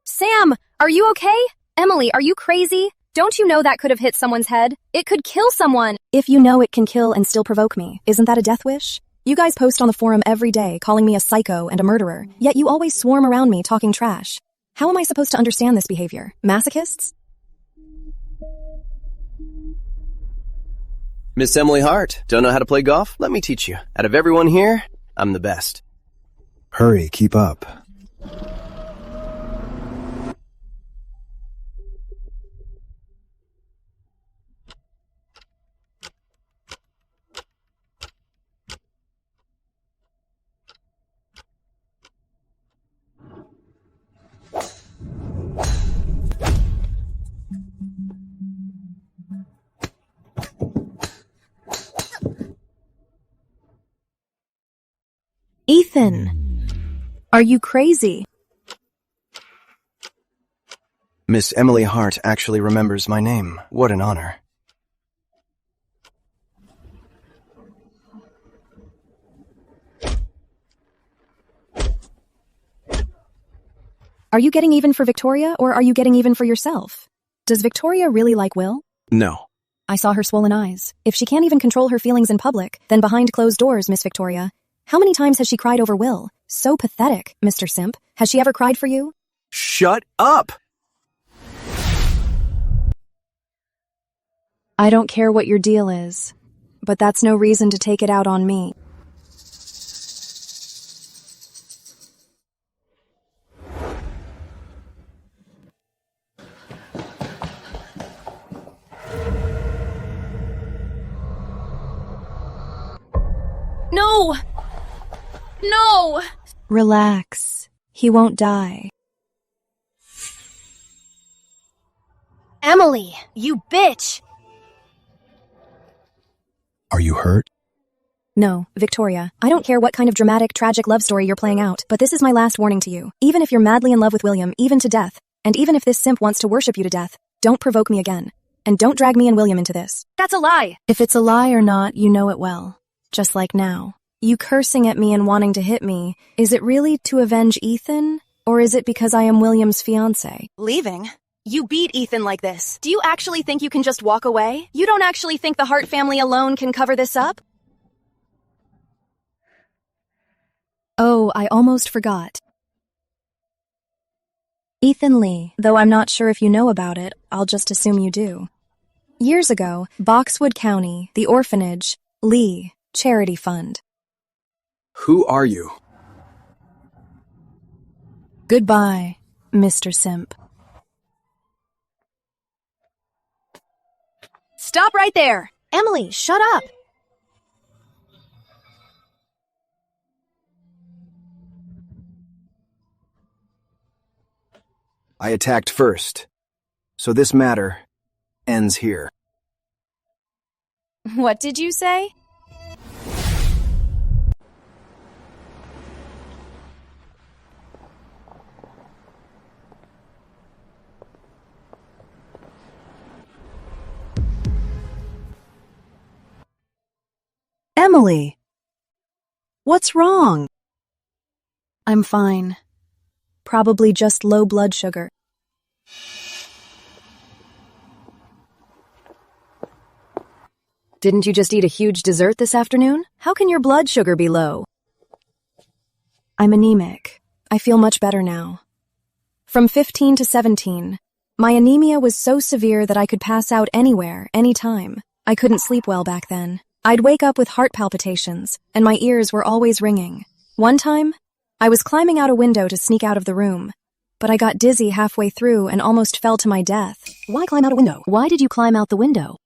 Sam, are you okay? Emily, are you crazy? Don't you know that could have hit someone's head? It could kill someone. If you know it can kill and still provoke me, isn't that a death wish? You guys post on the forum every day calling me a psycho and a murderer, yet you always swarm around me talking trash. How am I supposed to understand this behavior? Masochists? Miss Emily Hart, don't know how to play golf? Let me teach you. Out of everyone here, I'm the best. Hurry, keep up. Ethan, are you crazy? Miss Emily Hart actually remembers my name. What an honor. Are you getting even for Victoria, or are you getting even for yourself? Does Victoria really like Will? No. I saw her swollen eyes. If she can't even control her feelings in public, then behind closed doors, Miss Victoria. How many times has she cried over Will? So pathetic, Mr. Simp. Has she ever cried for you? Shut up! I don't care what your deal is, but that's no reason to take it out on me. No! No! Relax. He won't die. Emily, you bitch! Are you hurt? No, Victoria, I don't care what kind of dramatic, tragic love story you're playing out, but this is my last warning to you. Even if you're madly in love with William, even to death, and even if this simp wants to worship you to death, don't provoke me again. And don't drag me and William into this. That's a lie! If it's a lie or not, you know it well. Just like now. You cursing at me and wanting to hit me, is it really to avenge Ethan? Or is it because I am William's fiancé? Leaving? You beat Ethan like this. Do you actually think you can just walk away? You don't actually think the Hart family alone can cover this up? Oh, I almost forgot. Ethan Lee, though I'm not sure if you know about it, I'll just assume you do. Years ago, Boxwood County, the orphanage, Lee, Charity Fund. Who are you? Goodbye, Mr. Simp. Stop right there! Emily, shut up! I attacked first. So this matter ends here. What did you say? Emily! What's wrong? I'm fine. Probably just low blood sugar. Didn't you just eat a huge dessert this afternoon? How can your blood sugar be low? I'm anemic. I feel much better now. From 15 to 17, my anemia was so severe that I could pass out anywhere, anytime. I couldn't sleep well back then. I'd wake up with heart palpitations, and my ears were always ringing. One time, I was climbing out a window to sneak out of the room, but I got dizzy halfway through and almost fell to my death. Why climb out a window? Why did you climb out the window?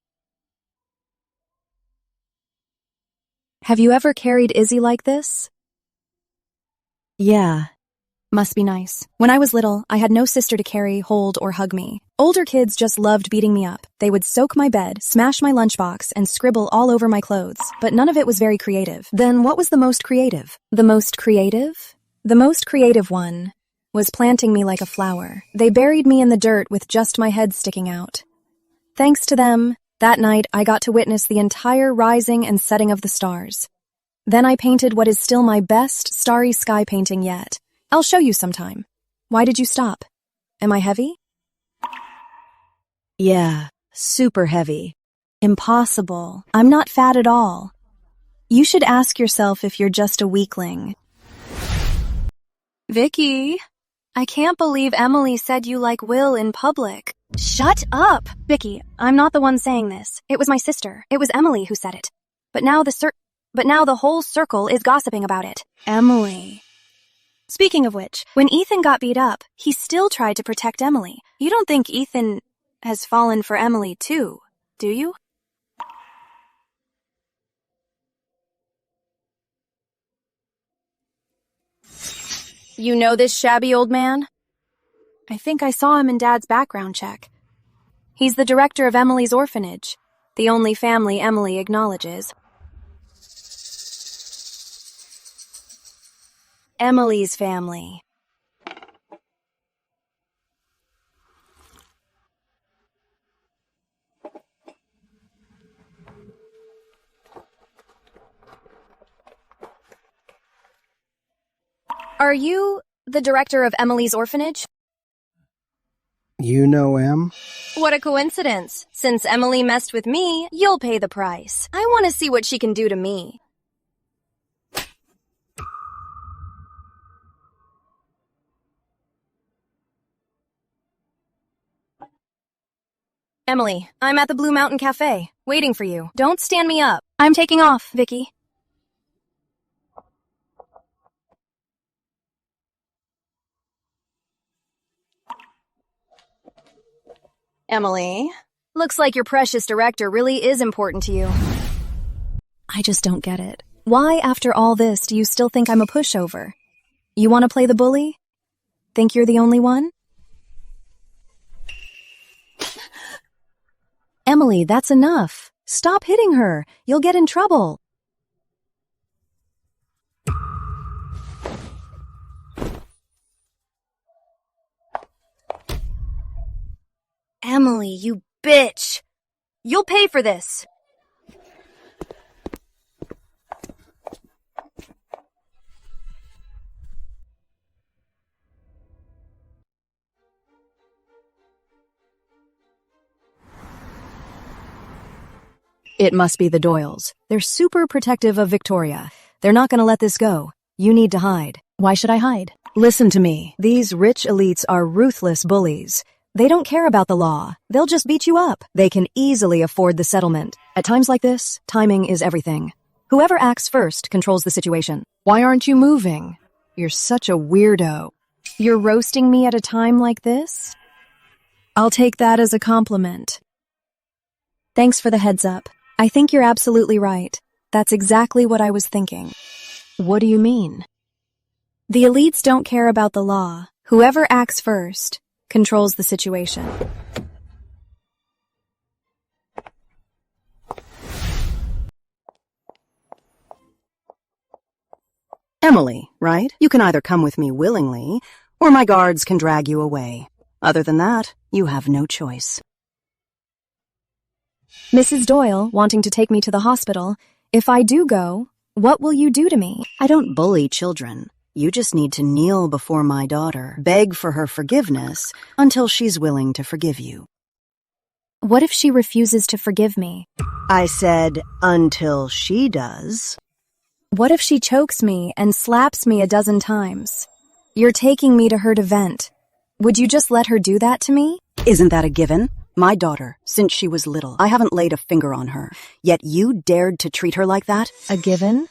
Have you ever carried Izzy like this? Yeah. Must be nice. When I was little, I had no sister to carry, hold, or hug me. Older kids just loved beating me up. They would soak my bed, smash my lunchbox, and scribble all over my clothes, but none of it was very creative. Then what was the most creative? The most creative? The most creative one was planting me like a flower. They buried me in the dirt with just my head sticking out. Thanks to them, that night I got to witness the entire rising and setting of the stars. Then I painted what is still my best starry sky painting yet. I'll show you sometime. Why did you stop? Am I heavy? Yeah, super heavy. Impossible. I'm not fat at all. You should ask yourself if you're just a weakling. Vicky, I can't believe Emily said you like Will in public. Shut up! Vicky, I'm not the one saying this. It was my sister. It was Emily who said it. But now the whole circle is gossiping about it. Emily. Speaking of which, when Ethan got beat up, he still tried to protect Emily. You don't think Ethan has fallen for Emily too, do you? You know this shabby old man? I think I saw him in Dad's background check. He's the director of Emily's orphanage, the only family Emily acknowledges. Emily's family. Are you the director of Emily's orphanage? You know Em? What a coincidence. Since Emily messed with me, you'll pay the price. I want to see what she can do to me. Emily, I'm at the Blue Mountain Cafe, waiting for you. Don't stand me up. I'm taking off, Vicky. Emily, looks like your precious director really is important to you. I just don't get it. Why, after all this, do you still think I'm a pushover? You want to play the bully? Think you're the only one? Emily, that's enough. Stop hitting her. You'll get in trouble. Emily, you bitch! You'll pay for this! It must be the Doyles. They're super protective of Victoria. They're not gonna let this go. You need to hide. Why should I hide? Listen to me. These rich elites are ruthless bullies. They don't care about the law. They'll just beat you up. They can easily afford the settlement. At times like this, timing is everything. Whoever acts first controls the situation. Why aren't you moving? You're such a weirdo. You're roasting me at a time like this? I'll take that as a compliment. Thanks for the heads up. I think you're absolutely right. That's exactly what I was thinking. What do you mean? The elites don't care about the law. Whoever acts first controls the situation. Emily, right? You can either come with me willingly, or my guards can drag you away. Other than that, you have no choice. Mrs. Doyle, wanting to take me to the hospital. If I do go, what will you do to me? I don't bully children. You just need to kneel before my daughter, beg for her forgiveness, until she's willing to forgive you. What if she refuses to forgive me? I said, until she does. What if she chokes me and slaps me a dozen times? You're taking me to her to vent. Would you just let her do that to me? Isn't that a given? My daughter, since she was little, I haven't laid a finger on her. Yet you dared to treat her like that? A given?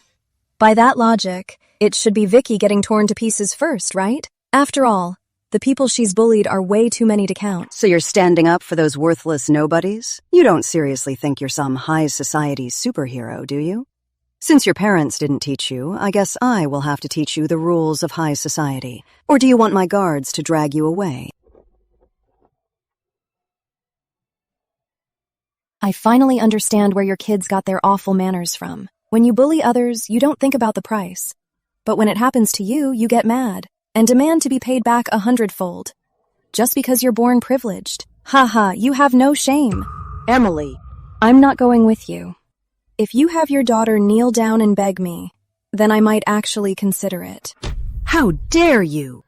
By that logic, it should be Vicky getting torn to pieces first, right? After all, the people she's bullied are way too many to count. So you're standing up for those worthless nobodies? You don't seriously think you're some high society superhero, do you? Since your parents didn't teach you, I guess I will have to teach you the rules of high society. Or do you want my guards to drag you away? I finally understand where your kids got their awful manners from. When you bully others, you don't think about the price. But when it happens to you, you get mad and demand to be paid back 100-fold. Just because you're born privileged. Ha, you have no shame. Emily, I'm not going with you. If you have your daughter kneel down and beg me, then I might actually consider it. How dare you!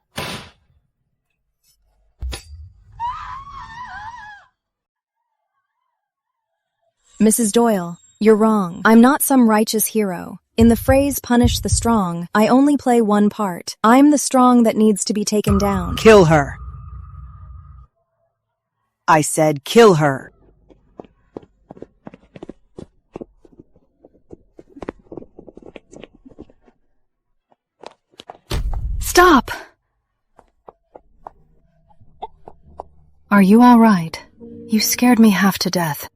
Mrs. Doyle, you're wrong. I'm not some righteous hero. In the phrase punish the strong, I only play one part. I'm the strong that needs to be taken down. Kill her. I said kill her. Stop! Are you all right? You scared me half to death.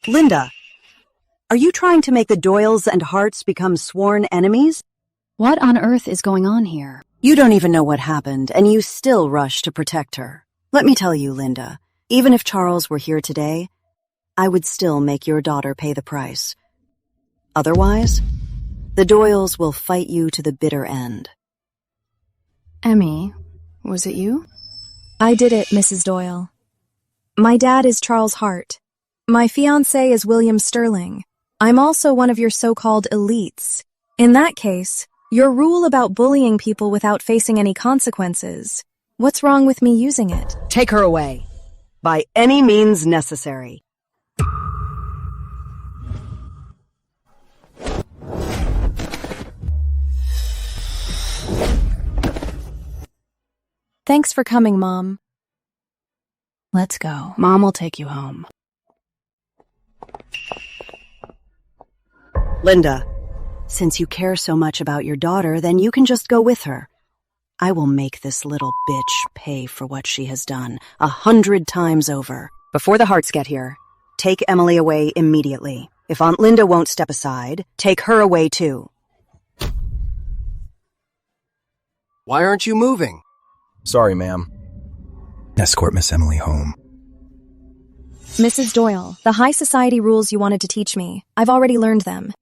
Linda, are you trying to make the Doyles and Harts become sworn enemies? What on earth is going on here? You don't even know what happened, and you still rush to protect her. Let me tell you, Linda, even if Charles were here today, I would still make your daughter pay the price. Otherwise, the Doyles will fight you to the bitter end. Emmy, was it you? I did it, Mrs. Doyle. My dad is Charles Hart. My fiancé is William Sterling. I'm also one of your so-called elites. In that case, your rule about bullying people without facing any consequences, what's wrong with me using it? Take her away. By any means necessary. Thanks for coming, Mom. Let's go. Mom will take you home. Linda, since you care so much about your daughter, then you can just go with her. I will make this little bitch pay for what she has done 100 times over. Before the Harts get here, take Emily away immediately. If Aunt Linda won't step aside, take her away too. Why aren't you moving? Sorry, ma'am. Escort Miss Emily home. Mrs. Doyle, the high society rules you wanted to teach me, I've already learned them.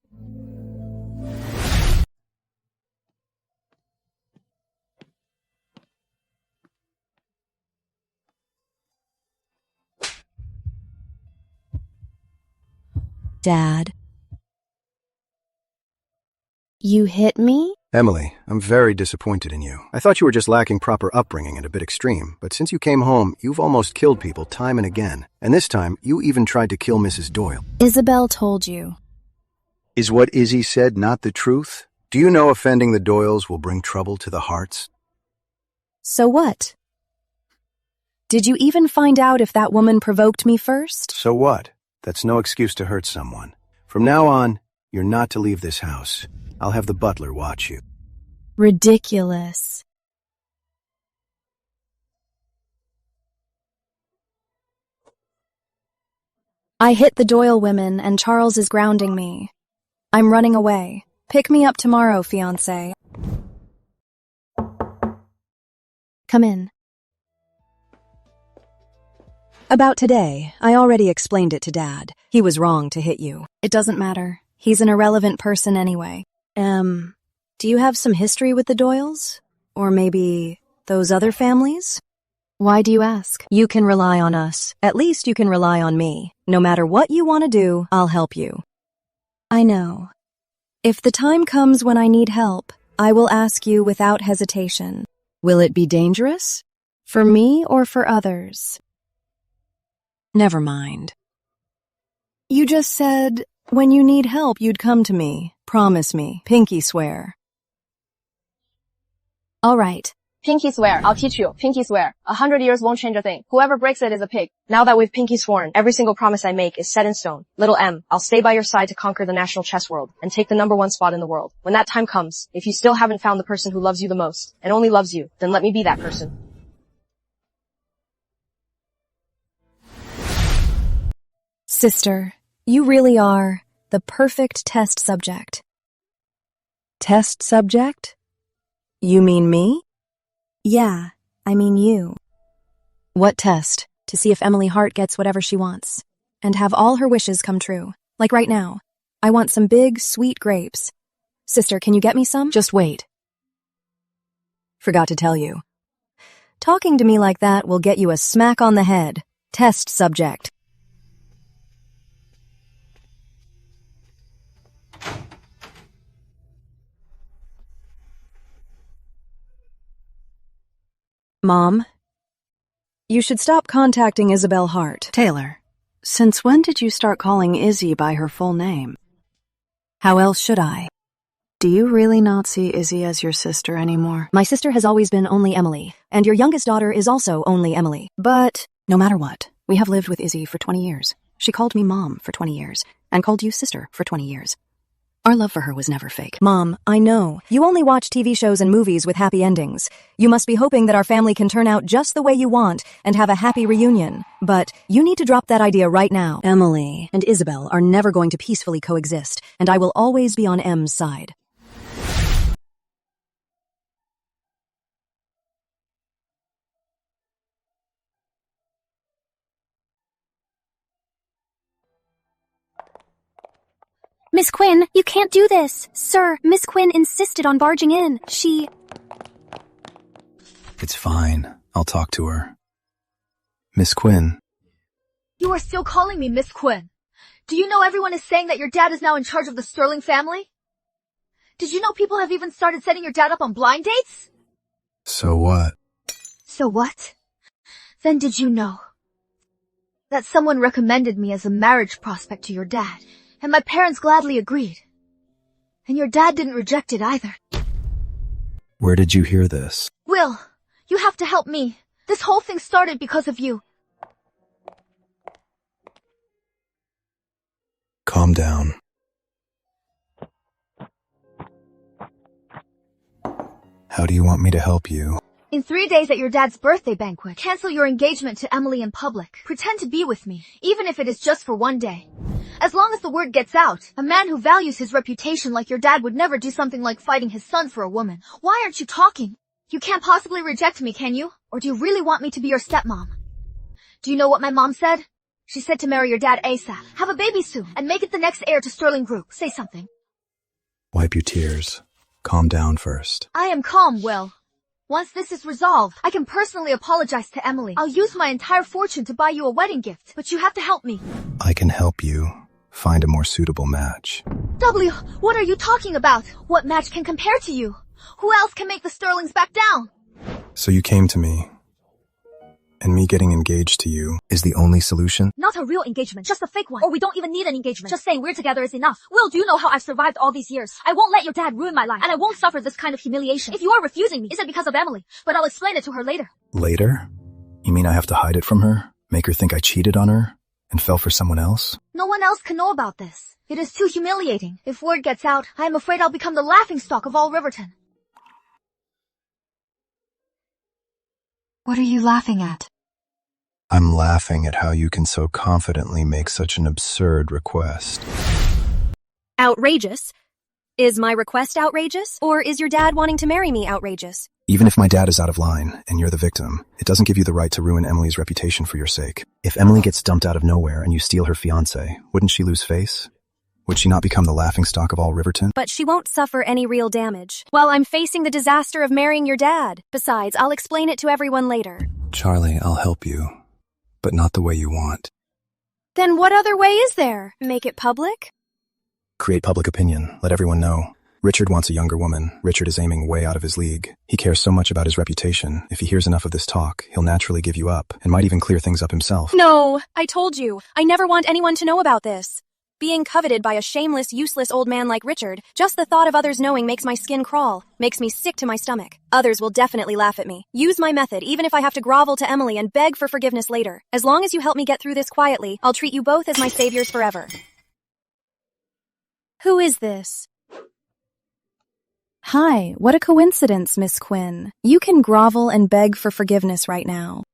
Dad. You hit me? Emily, I'm very disappointed in you. I thought you were just lacking proper upbringing and a bit extreme, but since you came home, you've almost killed people time and again. And this time, you even tried to kill Mrs. Doyle. Isabel told you. Is what Izzy said not the truth? Do you know offending the Doyles will bring trouble to the Harts? So what? Did you even find out if that woman provoked me first? So what? That's no excuse to hurt someone. From now on, you're not to leave this house. I'll have the butler watch you. Ridiculous. I hit the Doyle women and Charles is grounding me. I'm running away. Pick me up tomorrow, fiancé. Come in. About today, I already explained it to Dad. He was wrong to hit you. It doesn't matter. He's an irrelevant person anyway. Do you have some history with the Doyles? Or maybe those other families? Why do you ask? You can rely on us. At least you can rely on me. No matter what you want to do, I'll help you. I know. If the time comes when I need help, I will ask you without hesitation. Will it be dangerous? For me or for others? Never mind. You just said, when you need help, you'd come to me. Promise me. Pinky swear. All right. Pinky swear. I'll teach you. Pinky swear. 100 years won't change a thing. Whoever breaks it is a pig. Now that we've pinky sworn, every single promise I make is set in stone. Little M, I'll stay by your side to conquer the national chess world and take the #1 spot in the world. When that time comes, if you still haven't found the person who loves you the most and only loves you, then let me be that person. Sister, you really are the perfect test subject. Test subject? You mean me? Yeah, I mean you. What test? To see if Emily Hart gets whatever she wants, and have all her wishes come true. Like right now. I want some big, sweet grapes. Sister, can you get me some? Just wait. Forgot to tell you. Talking to me like that will get you a smack on the head. Test subject. Mom, you should stop contacting Isabel Hart. Taylor, since when did you start calling Izzy by her full name? How else should I? Do you really not see Izzy as your sister anymore? My sister has always been only Emily, and your youngest daughter is also only Emily. But no matter what, we have lived with Izzy for 20 years. She called me Mom for 20 years, and called you sister for 20 years. Our love for her was never fake. Mom, I know. You only watch TV shows and movies with happy endings. You must be hoping that our family can turn out just the way you want and have a happy reunion. But you need to drop that idea right now. Emily and Isabel are never going to peacefully coexist, and I will always be on M's side. Miss Quinn, you can't do this. Sir, Miss Quinn insisted on barging in. It's fine. I'll talk to her. Miss Quinn. You are still calling me Miss Quinn. Do you know everyone is saying that your dad is now in charge of the Sterling family? Did you know people have even started setting your dad up on blind dates? So what? So what? Then did you know that someone recommended me as a marriage prospect to your dad? And my parents gladly agreed. And your dad didn't reject it either. Where did you hear this? Will, you have to help me. This whole thing started because of you. Calm down. How do you want me to help you? In 3 days at your dad's birthday banquet, cancel your engagement to Emily in public. Pretend to be with me, even if it is just for 1 day. As long as the word gets out, a man who values his reputation like your dad would never do something like fighting his son for a woman. Why aren't you talking? You can't possibly reject me, can you? Or do you really want me to be your stepmom? Do you know what my mom said? She said to marry your dad ASAP, have a baby soon, and make it the next heir to Sterling Group. Say something. Wipe your tears. Calm down first. I am calm, Will. Once this is resolved, I can personally apologize to Emily. I'll use my entire fortune to buy you a wedding gift, but you have to help me. I can help you find a more suitable match. W, what are you talking about? What match can compare to you? Who else can make the Sterlings back down? So you came to me, and me getting engaged to you is the only solution? Not a real engagement, just a fake one. Or we don't even need an engagement. Just saying we're together is enough. Will, do you know how I've survived all these years? I won't let your dad ruin my life, and I won't suffer this kind of humiliation. If you are refusing me, it's because of Emily, but I'll explain it to her later. Later? You mean I have to hide it from her? Make her think I cheated on her? And fell for someone else? No one else can know about this. It is too humiliating. If word gets out, I am afraid I'll become the laughingstock of all Riverton. What are you laughing at? I'm laughing at how you can so confidently make such an absurd request. Outrageous. Is my request outrageous? Or is your dad wanting to marry me outrageous? Even if my dad is out of line and you're the victim, it doesn't give you the right to ruin Emily's reputation for your sake. If Emily gets dumped out of nowhere and you steal her fiancé, wouldn't she lose face? Would she not become the laughingstock of all Riverton? But she won't suffer any real damage, while I'm facing the disaster of marrying your dad. Besides, I'll explain it to everyone later. Charlie, I'll help you, but not the way you want. Then what other way is there? Make it public? Create public opinion. Let everyone know. Richard wants a younger woman. Richard is aiming way out of his league. He cares so much about his reputation. If he hears enough of this talk, he'll naturally give you up, and might even clear things up himself. No, I told you. I never want anyone to know about this. Being coveted by a shameless, useless old man like Richard, just the thought of others knowing makes my skin crawl, makes me sick to my stomach. Others will definitely laugh at me. Use my method, even if I have to grovel to Emily and beg for forgiveness later. As long as you help me get through this quietly, I'll treat you both as my saviors forever. Who is this? Hi, what a coincidence, Miss Quinn. You can grovel and beg for forgiveness right now.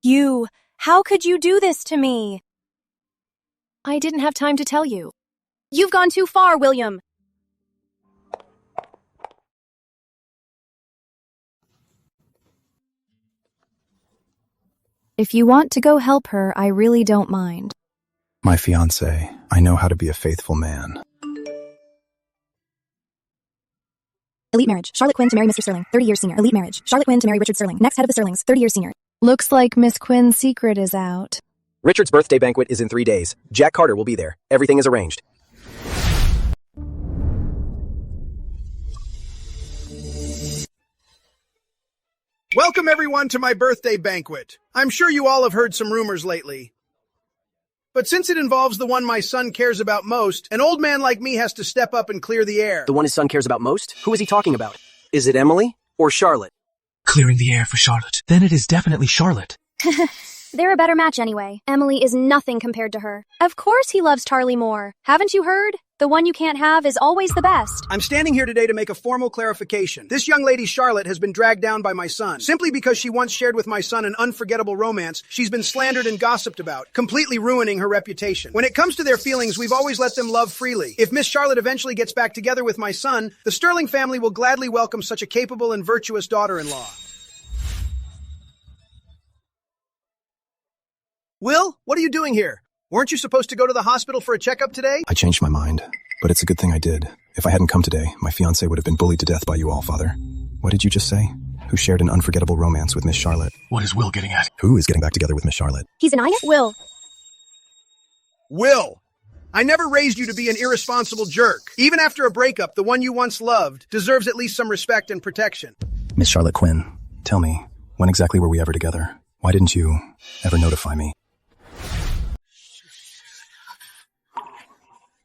You, how could you do this to me? I didn't have time to tell you. You've gone too far, William. If you want to go help her, I really don't mind. My fiancé, I know how to be a faithful man. Elite marriage. Charlotte Quinn to marry Mr. Sterling, 30 years senior. Elite marriage. Charlotte Quinn to marry Richard Sterling, next head of the Sterlings, 30 years senior. Looks like Miss Quinn's secret is out. Richard's birthday banquet is in 3 days. Jack Carter will be there. Everything is arranged. Welcome everyone to my birthday banquet. I'm sure you all have heard some rumors lately. But since it involves the one my son cares about most, an old man like me has to step up and clear the air. The one his son cares about most? Who is he talking about? Is it Emily or Charlotte? Clearing the air for Charlotte. Then it is definitely Charlotte. They're a better match anyway. Emily is nothing compared to her. Of course he loves Charlie more. Haven't you heard? The one you can't have is always the best. I'm standing here today to make a formal clarification. This young lady, Charlotte, has been dragged down by my son. Simply because she once shared with my son an unforgettable romance, she's been slandered and gossiped about, completely ruining her reputation. When it comes to their feelings, we've always let them love freely. If Miss Charlotte eventually gets back together with my son, the Sterling family will gladly welcome such a capable and virtuous daughter-in-law. Will, what are you doing here? Weren't you supposed to go to the hospital for a checkup today? I changed my mind, but it's a good thing I did. If I hadn't come today, my fiancé would have been bullied to death by you all, Father. What did you just say? Who shared an unforgettable romance with Miss Charlotte? What is Will getting at? Who is getting back together with Miss Charlotte? He's an idiot? Will. Will! I never raised you to be an irresponsible jerk. Even after a breakup, the one you once loved deserves at least some respect and protection. Miss Charlotte Quinn, tell me, when exactly were we ever together? Why didn't you ever notify me?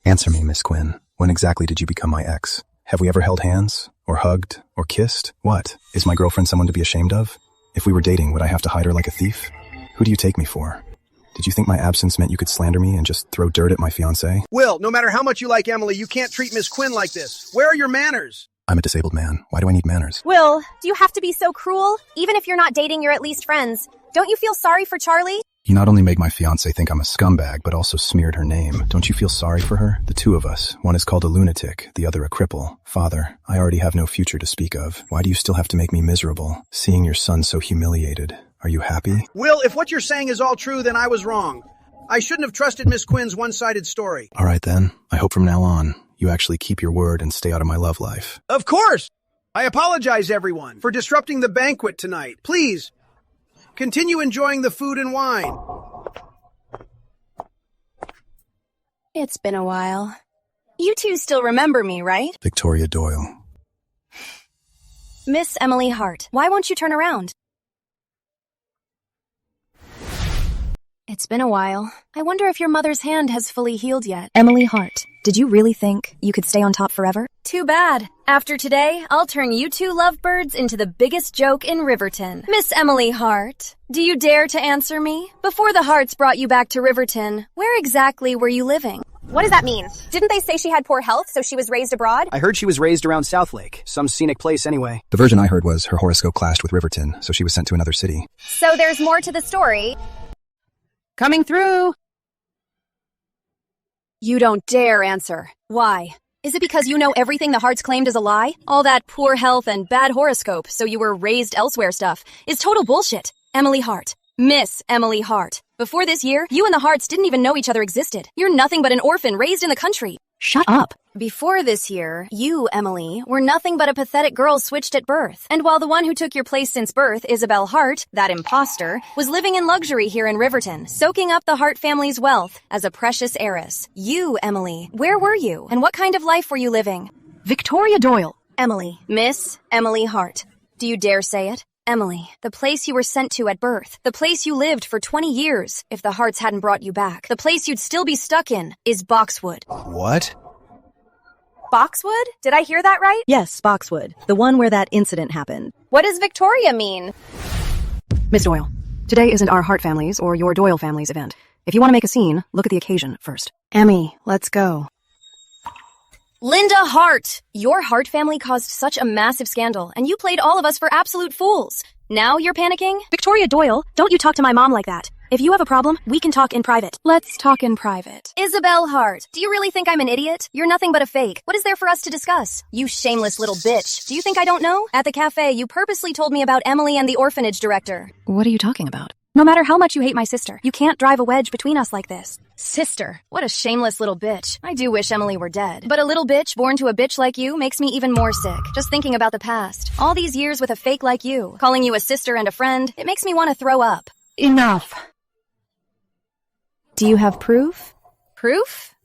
Answer me, Miss Quinn. When exactly did you become my ex? Have we ever held hands? Or hugged? Or kissed? What? Is my girlfriend someone to be ashamed of? If we were dating, would I have to hide her like a thief? Who do you take me for? Did you think my absence meant you could slander me and just throw dirt at my fiancé? Will, no matter how much you like Emily, you can't treat Miss Quinn like this. Where are your manners? I'm a disabled man. Why do I need manners? Will, do you have to be so cruel? Even if you're not dating, you're at least friends. Don't you feel sorry for Charlie? You not only make my fiancé think I'm a scumbag, but also smeared her name. Don't you feel sorry for her? The two of us. One is called a lunatic, the other a cripple. Father, I already have no future to speak of. Why do you still have to make me miserable? Seeing your son so humiliated. Are you happy? Will, if what you're saying is all true, then I was wrong. I shouldn't have trusted Miss Quinn's one-sided story. All right then. I hope from now on, you actually keep your word and stay out of my love life. Of course! I apologize, everyone, for disrupting the banquet tonight. Please, continue enjoying the food and wine. It's been a while. You two still remember me, right? Victoria Doyle. Miss Emily Hart, why won't you turn around? It's been a while. I wonder if your mother's hand has fully healed yet. Emily Hart, did you really think you could stay on top forever? Too bad. After today, I'll turn you two lovebirds into the biggest joke in Riverton. Miss Emily Hart, do you dare to answer me? Before the Harts brought you back to Riverton, where exactly were you living? What does that mean? Didn't they say she had poor health, so she was raised abroad? I heard she was raised around Southlake, some scenic place anyway. The version I heard was her horoscope clashed with Riverton, so she was sent to another city. So there's more to the story. Coming through! You don't dare answer. Why? Is it because you know everything the Hearts claimed is a lie? All that poor health and bad horoscope, so you were raised elsewhere stuff, is total bullshit. Emily Hart. Miss Emily Hart. Before this year, you and the Hearts didn't even know each other existed. You're nothing but an orphan raised in the country. Shut up. Before this year, you, Emily, were nothing but a pathetic girl switched at birth. And while the one who took your place since birth, Isabel Hart, that imposter, was living in luxury here in Riverton, soaking up the Hart family's wealth as a precious heiress. You, Emily, where were you? And what kind of life were you living? Victoria Doyle. Emily. Miss Emily Hart. Do you dare say it? Emily, the place you were sent to at birth, the place you lived for 20 years, if the Hearts hadn't brought you back, the place you'd still be stuck in, is Boxwood. What? Boxwood? Did I hear that right? Yes, Boxwood. The one where that incident happened. What does Victoria mean? Miss Doyle, today isn't our Hart family's or your Doyle family's event. If you want to make a scene, look at the occasion first. Emmy, let's go. Linda Hart! Your Hart family caused such a massive scandal, and you played all of us for absolute fools. Now you're panicking? Victoria Doyle, don't you talk to my mom like that. If you have a problem, we can talk in private. Let's talk in private. Isabel Hart, do you really think I'm an idiot? You're nothing but a fake. What is there for us to discuss? You shameless little bitch. Do you think I don't know? At the cafe, you purposely told me about Emily and the orphanage director. What are you talking about? No matter how much you hate my sister, you can't drive a wedge between us like this. Sister, what a shameless little bitch. I do wish Emily were dead. But a little bitch born to a bitch like you makes me even more sick. Just thinking about the past. All these years with a fake like you, calling you a sister and a friend, it makes me want to throw up. Enough. Do you have proof? Proof?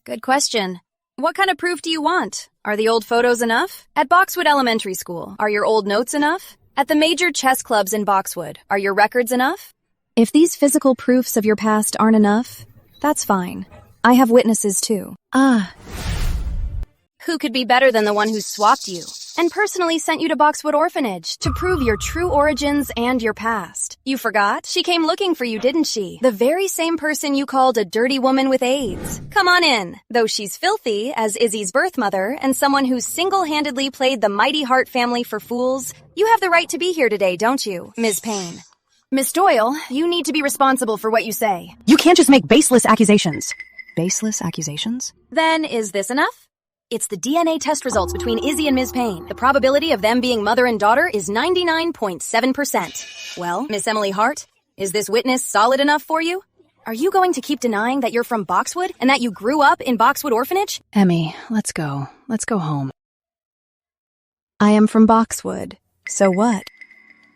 Good question. What kind of proof do you want? Are the old photos enough? At Boxwood Elementary School, are your old notes enough? At the major chess clubs in Boxwood, are your records enough? If these physical proofs of your past aren't enough, that's fine. I have witnesses too. Who could be better than the one who swapped you and personally sent you to Boxwood Orphanage to prove your true origins and your past? You forgot? She came looking for you, didn't she? The very same person you called a dirty woman with AIDS. Come on in. Though she's filthy as Izzy's birth mother and someone who single-handedly played the mighty Hart family for fools, you have the right to be here today, don't you, Ms. Payne? Miss Doyle, you need to be responsible for what you say. You can't just make baseless accusations. Baseless accusations? Then is this enough? It's the DNA test results between Izzy and Ms. Payne. The probability of them being mother and daughter is 99.7%. Well, Miss Emily Hart, is this witness solid enough for you? Are you going to keep denying that you're from Boxwood and that you grew up in Boxwood Orphanage? Emmy, let's go. Let's go home. I am from Boxwood. So what?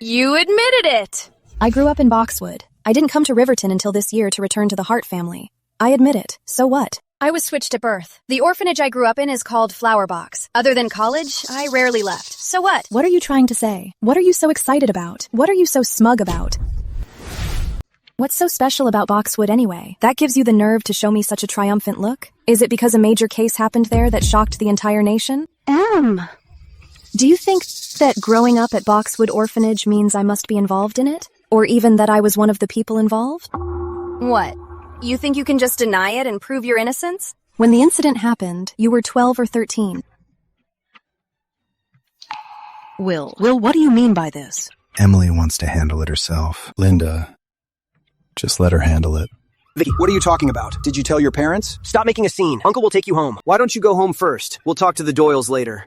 You admitted it! I grew up in Boxwood. I didn't come to Riverton until this year to return to the Hart family. I admit it. So what? I was switched at birth. The orphanage I grew up in is called Flower Box. Other than college, I rarely left. So what? What are you trying to say? What are you so excited about? What are you so smug about? What's so special about Boxwood anyway? That gives you the nerve to show me such a triumphant look? Is it because a major case happened there that shocked the entire nation? Do you think that growing up at Boxwood Orphanage means I must be involved in it? Or even that I was one of the people involved? What? You think you can just deny it and prove your innocence? When the incident happened, you were 12 or 13. Will, what do you mean by this? Emily wants to handle it herself. Linda, just let her handle it. Vicky, what are you talking about? Did you tell your parents? Stop making a scene. Uncle will take you home. Why don't you go home first? We'll talk to the Doyles later.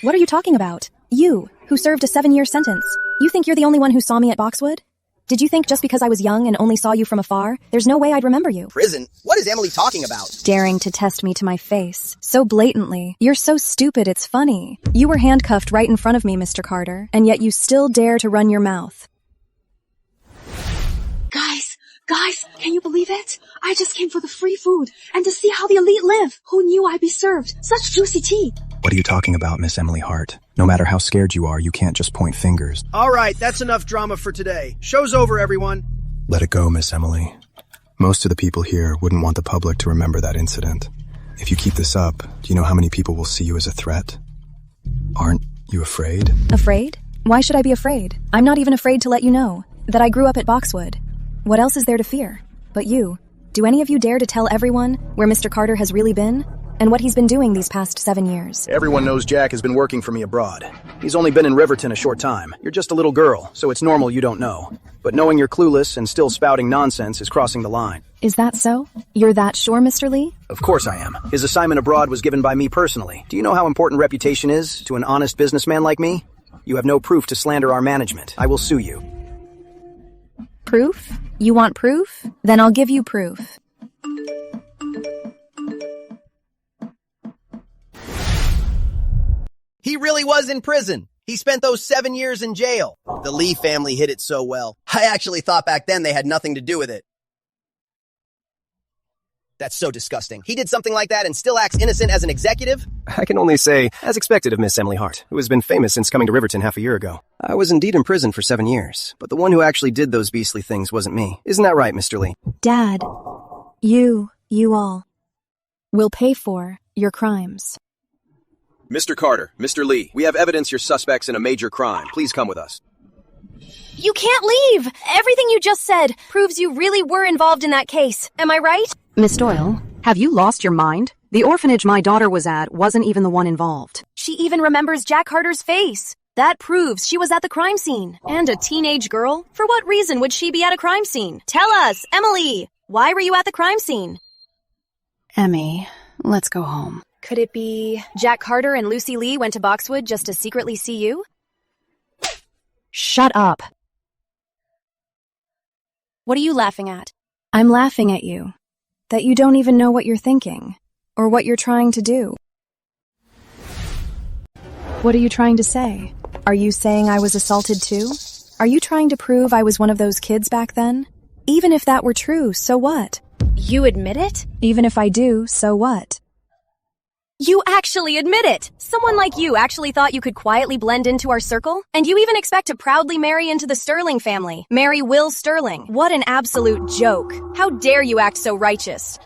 What are you talking about? You, who served a 7-year sentence. You think you're the only one who saw me at Boxwood? Did you think just because I was young and only saw you from afar, there's no way I'd remember you? Prison? What is Emily talking about? Daring to test me to my face. So blatantly. You're so stupid, it's funny. You were handcuffed right in front of me, Mr. Carter, and yet you still dare to run your mouth. Guys, can you believe it? I just came for the free food and to see how the elite live. Who knew I'd be served such juicy tea? What are you talking about, Miss Emily Hart? No matter how scared you are, you can't just point fingers. All right, that's enough drama for today. Show's over, everyone. Let it go, Miss Emily. Most of the people here wouldn't want the public to remember that incident. If you keep this up, do you know how many people will see you as a threat? Aren't you afraid? Afraid? Why should I be afraid? I'm not even afraid to let you know that I grew up at Boxwood. What else is there to fear? But you. Do any of you dare to tell everyone where Mr. Carter has really been? and what he's been doing these past 7 years. Everyone knows Jack has been working for me abroad. He's only been in Riverton a short time. You're just a little girl, so it's normal you don't know. But knowing you're clueless and still spouting nonsense is crossing the line. Is that so? You're that sure, Mr. Lee? Of course I am. His assignment abroad was given by me personally. Do you know how important reputation is to an honest businessman like me? You have no proof to slander our management. I will sue you. Proof? You want proof? Then I'll give you proof. He really was in prison. He spent those 7 years in jail. The Lee family hid it so well. I actually thought back then they had nothing to do with it. That's so disgusting. He did something like that and still acts innocent as an executive? I can only say, as expected of Miss Emily Hart, who has been famous since coming to Riverton half a year ago. I was indeed in prison for 7 years, but the one who actually did those beastly things wasn't me. Isn't that right, Mr. Lee? Dad, you all will pay for your crimes. Mr. Carter, Mr. Lee, we have evidence you're suspects in a major crime. Please come with us. You can't leave! Everything you just said proves you really were involved in that case. Am I right? Miss Doyle, have you lost your mind? The orphanage my daughter was at wasn't even the one involved. She even remembers Jack Carter's face. That proves she was at the crime scene. And a teenage girl? For what reason would she be at a crime scene? Tell us, Emily! Why were you at the crime scene? Emmy, let's go home. Could it be Jack Carter and Lucy Lee went to Boxwood just to secretly see you? Shut up. What are you laughing at? I'm laughing at you. That you don't even know what you're thinking, or what you're trying to do. What are you trying to say? Are you saying I was assaulted too? Are you trying to prove I was one of those kids back then? Even if that were true, so what? You admit it? Even if I do, so what? You actually admit it! Someone like you actually thought you could quietly blend into our circle? And you even expect to proudly marry into the Sterling family. Marry Will Sterling. What an absolute joke. How dare you act so righteous?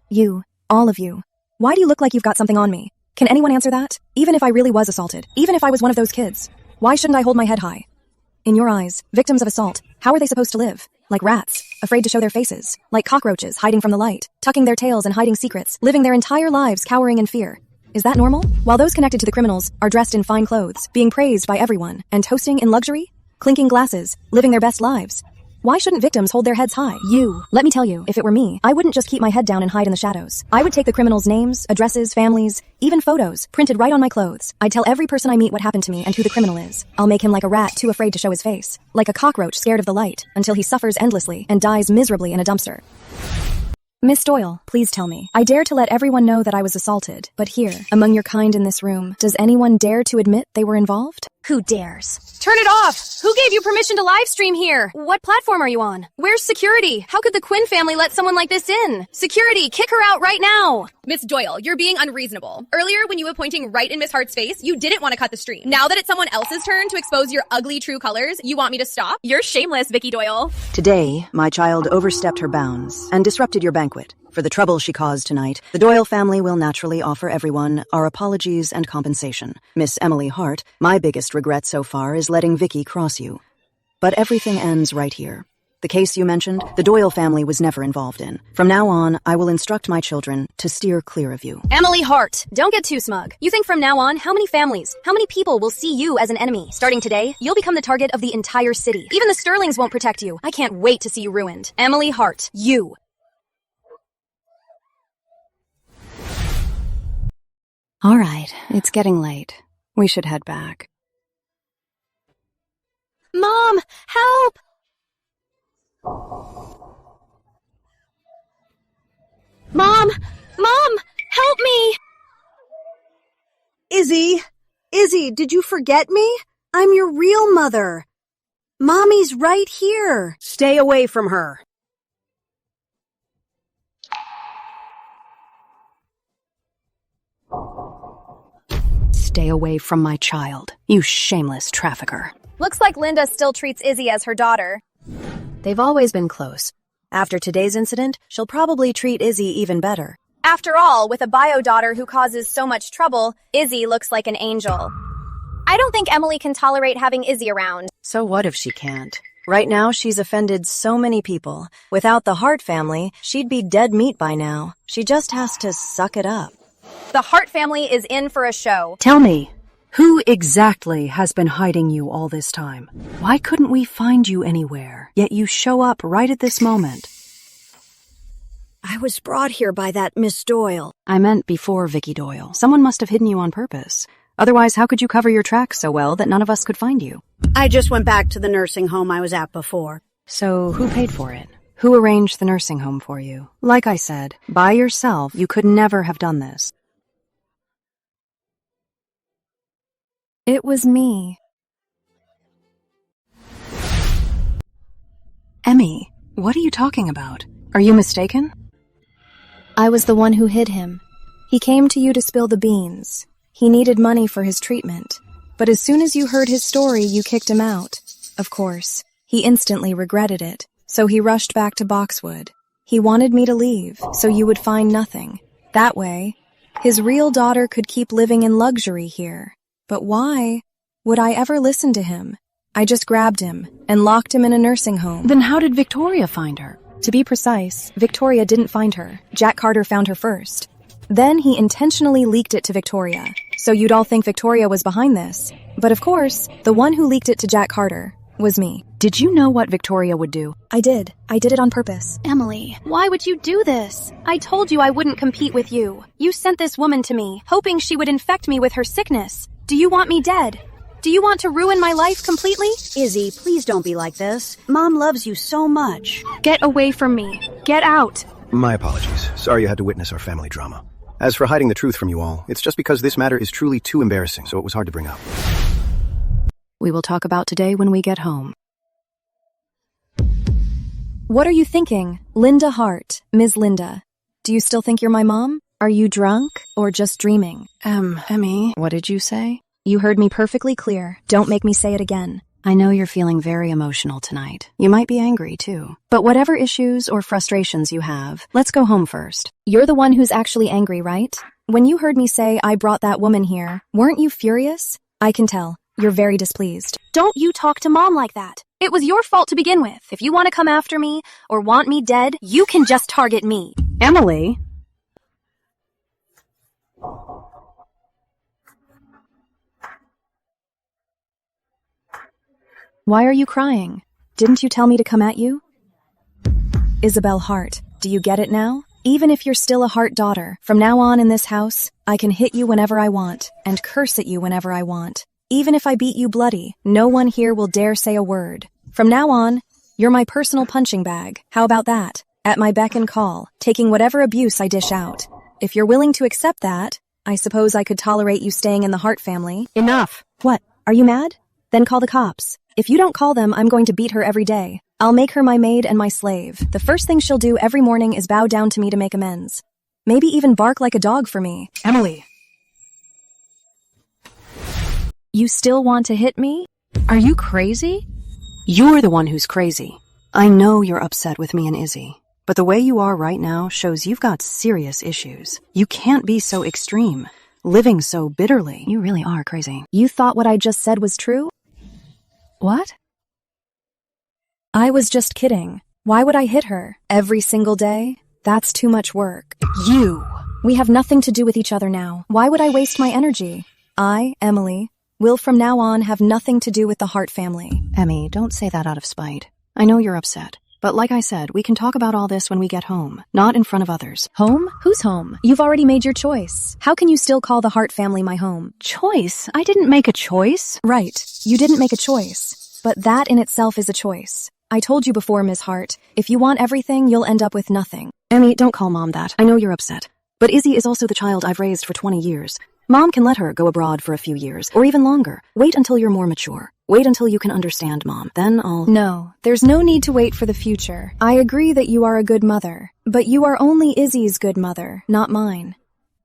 You, all of you. Why do you look like you've got something on me? Can anyone answer that? Even if I really was assaulted. Even if I was one of those kids. Why shouldn't I hold my head high? In your eyes, victims of assault, how are they supposed to live? Like rats, afraid to show their faces. Like cockroaches, hiding from the light. Tucking their tails and hiding secrets. Living their entire lives cowering in fear. Is that normal? While those connected to the criminals are dressed in fine clothes, being praised by everyone, and toasting in luxury? Clinking glasses, living their best lives. Why shouldn't victims hold their heads high? Let me tell you, if it were me, I wouldn't just keep my head down and hide in the shadows. I would take the criminals' names, addresses, families, even photos, printed right on my clothes. I'd tell every person I meet what happened to me and who the criminal is. I'll make him like a rat too afraid to show his face. Like a cockroach scared of the light, until he suffers endlessly and dies miserably in a dumpster. Miss Doyle, please tell me. I dare to let everyone know that I was assaulted, but here, among your kind in this room, does anyone dare to admit they were involved? Who dares? Turn it off! Who gave you permission to live stream here? What platform are you on? Where's security? How could the Quinn family let someone like this in? Security, kick her out right now! Miss Doyle, you're being unreasonable. Earlier, when you were pointing right in Miss Hart's face, you didn't want to cut the stream. Now that it's someone else's turn to expose your ugly true colors, you want me to stop? You're shameless, Vicky Doyle. Today, my child overstepped her bounds and disrupted your banquet. For the trouble she caused tonight, the Doyle family will naturally offer everyone our apologies and compensation. Miss Emily Hart, my biggest regret so far is letting Vicky cross you. But everything ends right here. The case you mentioned, the Doyle family was never involved in. From now on, I will instruct my children to steer clear of you. Emily Hart, don't get too smug. You think from now on, how many families, how many people will see you as an enemy? Starting today, you'll become the target of the entire city. Even the Sterlings won't protect you. I can't wait to see you ruined. Emily Hart, you. All right, it's getting late. We should head back. Mom, help! Mom, help me! Izzy, did you forget me? I'm your real mother. Mommy's right here. Stay away from her. Stay away from my child, you shameless trafficker. Looks like Linda still treats Izzy as her daughter. They've always been close. After today's incident, she'll probably treat Izzy even better. After all, with a bio daughter who causes so much trouble, Izzy looks like an angel. I don't think Emily can tolerate having Izzy around. So what if she can't? Right now, she's offended so many people. Without the Hart family, she'd be dead meat by now. She just has to suck it up. The Hart family is in for a show. Tell me, who exactly has been hiding you all this time? Why couldn't we find you anywhere, yet you show up right at this moment? I was brought here by that Miss Doyle. I meant before Vicky Doyle. Someone must have hidden you on purpose. Otherwise, how could you cover your tracks so well that none of us could find you? I just went back to the nursing home I was at before. So who paid for it? Who arranged the nursing home for you? Like I said, by yourself, you could never have done this. It was me. Emmy, what are you talking about? Are you mistaken? I was the one who hid him. He came to you to spill the beans. He needed money for his treatment. But as soon as you heard his story, you kicked him out. Of course, he instantly regretted it, so he rushed back to Boxwood. He wanted me to leave, so you would find nothing. That way, his real daughter could keep living in luxury here. But why would I ever listen to him? I just grabbed him and locked him in a nursing home. Then how did Victoria find her? To be precise, Victoria didn't find her. Jack Carter found her first. Then he intentionally leaked it to Victoria, so you'd all think Victoria was behind this. But of course, the one who leaked it to Jack Carter was me. Did you know what Victoria would do? I did. I did it on purpose. Emily, why would you do this? I told you I wouldn't compete with you. You sent this woman to me, hoping she would infect me with her sickness. Do you want me dead? Do you want to ruin my life completely? Izzy, please don't be like this. Mom loves you so much. Get away from me. Get out. My apologies. Sorry you had to witness our family drama. As for hiding the truth from you all, it's just because this matter is truly too embarrassing, so it was hard to bring up. We will talk about today when we get home. What are you thinking? Linda Hart, Ms. Linda. Do you still think you're my mom? Are you drunk or just dreaming? Emmy, what did you say? You heard me perfectly clear. Don't make me say it again. I know you're feeling very emotional tonight. You might be angry, too. But whatever issues or frustrations you have, let's go home first. You're the one who's actually angry, right? When you heard me say I brought that woman here, weren't you furious? I can tell. You're very displeased. Don't you talk to Mom like that. It was your fault to begin with. If you want to come after me or want me dead, you can just target me. Emily? Why are you crying? Didn't you tell me to come at you? Isabel Hart, do you get it now? Even if you're still a Hart daughter, from now on in this house, I can hit you whenever I want and curse at you whenever I want. Even if I beat you bloody, no one here will dare say a word. From now on, you're my personal punching bag. How about that? At my beck and call, taking whatever abuse I dish out. If you're willing to accept that, I suppose I could tolerate you staying in the Hart family. Enough. What? Are you mad? Then call the cops. If you don't call them, I'm going to beat her every day. I'll make her my maid and my slave. The first thing she'll do every morning is bow down to me to make amends. Maybe even bark like a dog for me. Emily. You still want to hit me? Are you crazy? You're the one who's crazy. I know you're upset with me and Izzy, but the way you are right now shows you've got serious issues. You can't be so extreme, living so bitterly. You really are crazy. You thought what I just said was true? What? I was just kidding. Why would I hit her? Every single day? That's too much work. We have nothing to do with each other now. Why would I waste my energy? I, Emily, will from now on have nothing to do with the Hart family. Emmy, don't say that out of spite. I know you're upset. But like I said, we can talk about all this when we get home, not in front of others. Home? Who's home? You've already made your choice. How can you still call the Hart family my home? Choice? I didn't make a choice. Right. You didn't make a choice. But that in itself is a choice. I told you before, Ms. Hart, if you want everything, you'll end up with nothing. Emmy, don't call Mom that. I know you're upset. But Izzy is also the child I've raised for 20 years. Mom can let her go abroad for a few years, or even longer. Wait until you're more mature. Wait until you can understand, Mom. Then I'll... No, there's no need to wait for the future. I agree that you are a good mother, but you are only Izzy's good mother, not mine.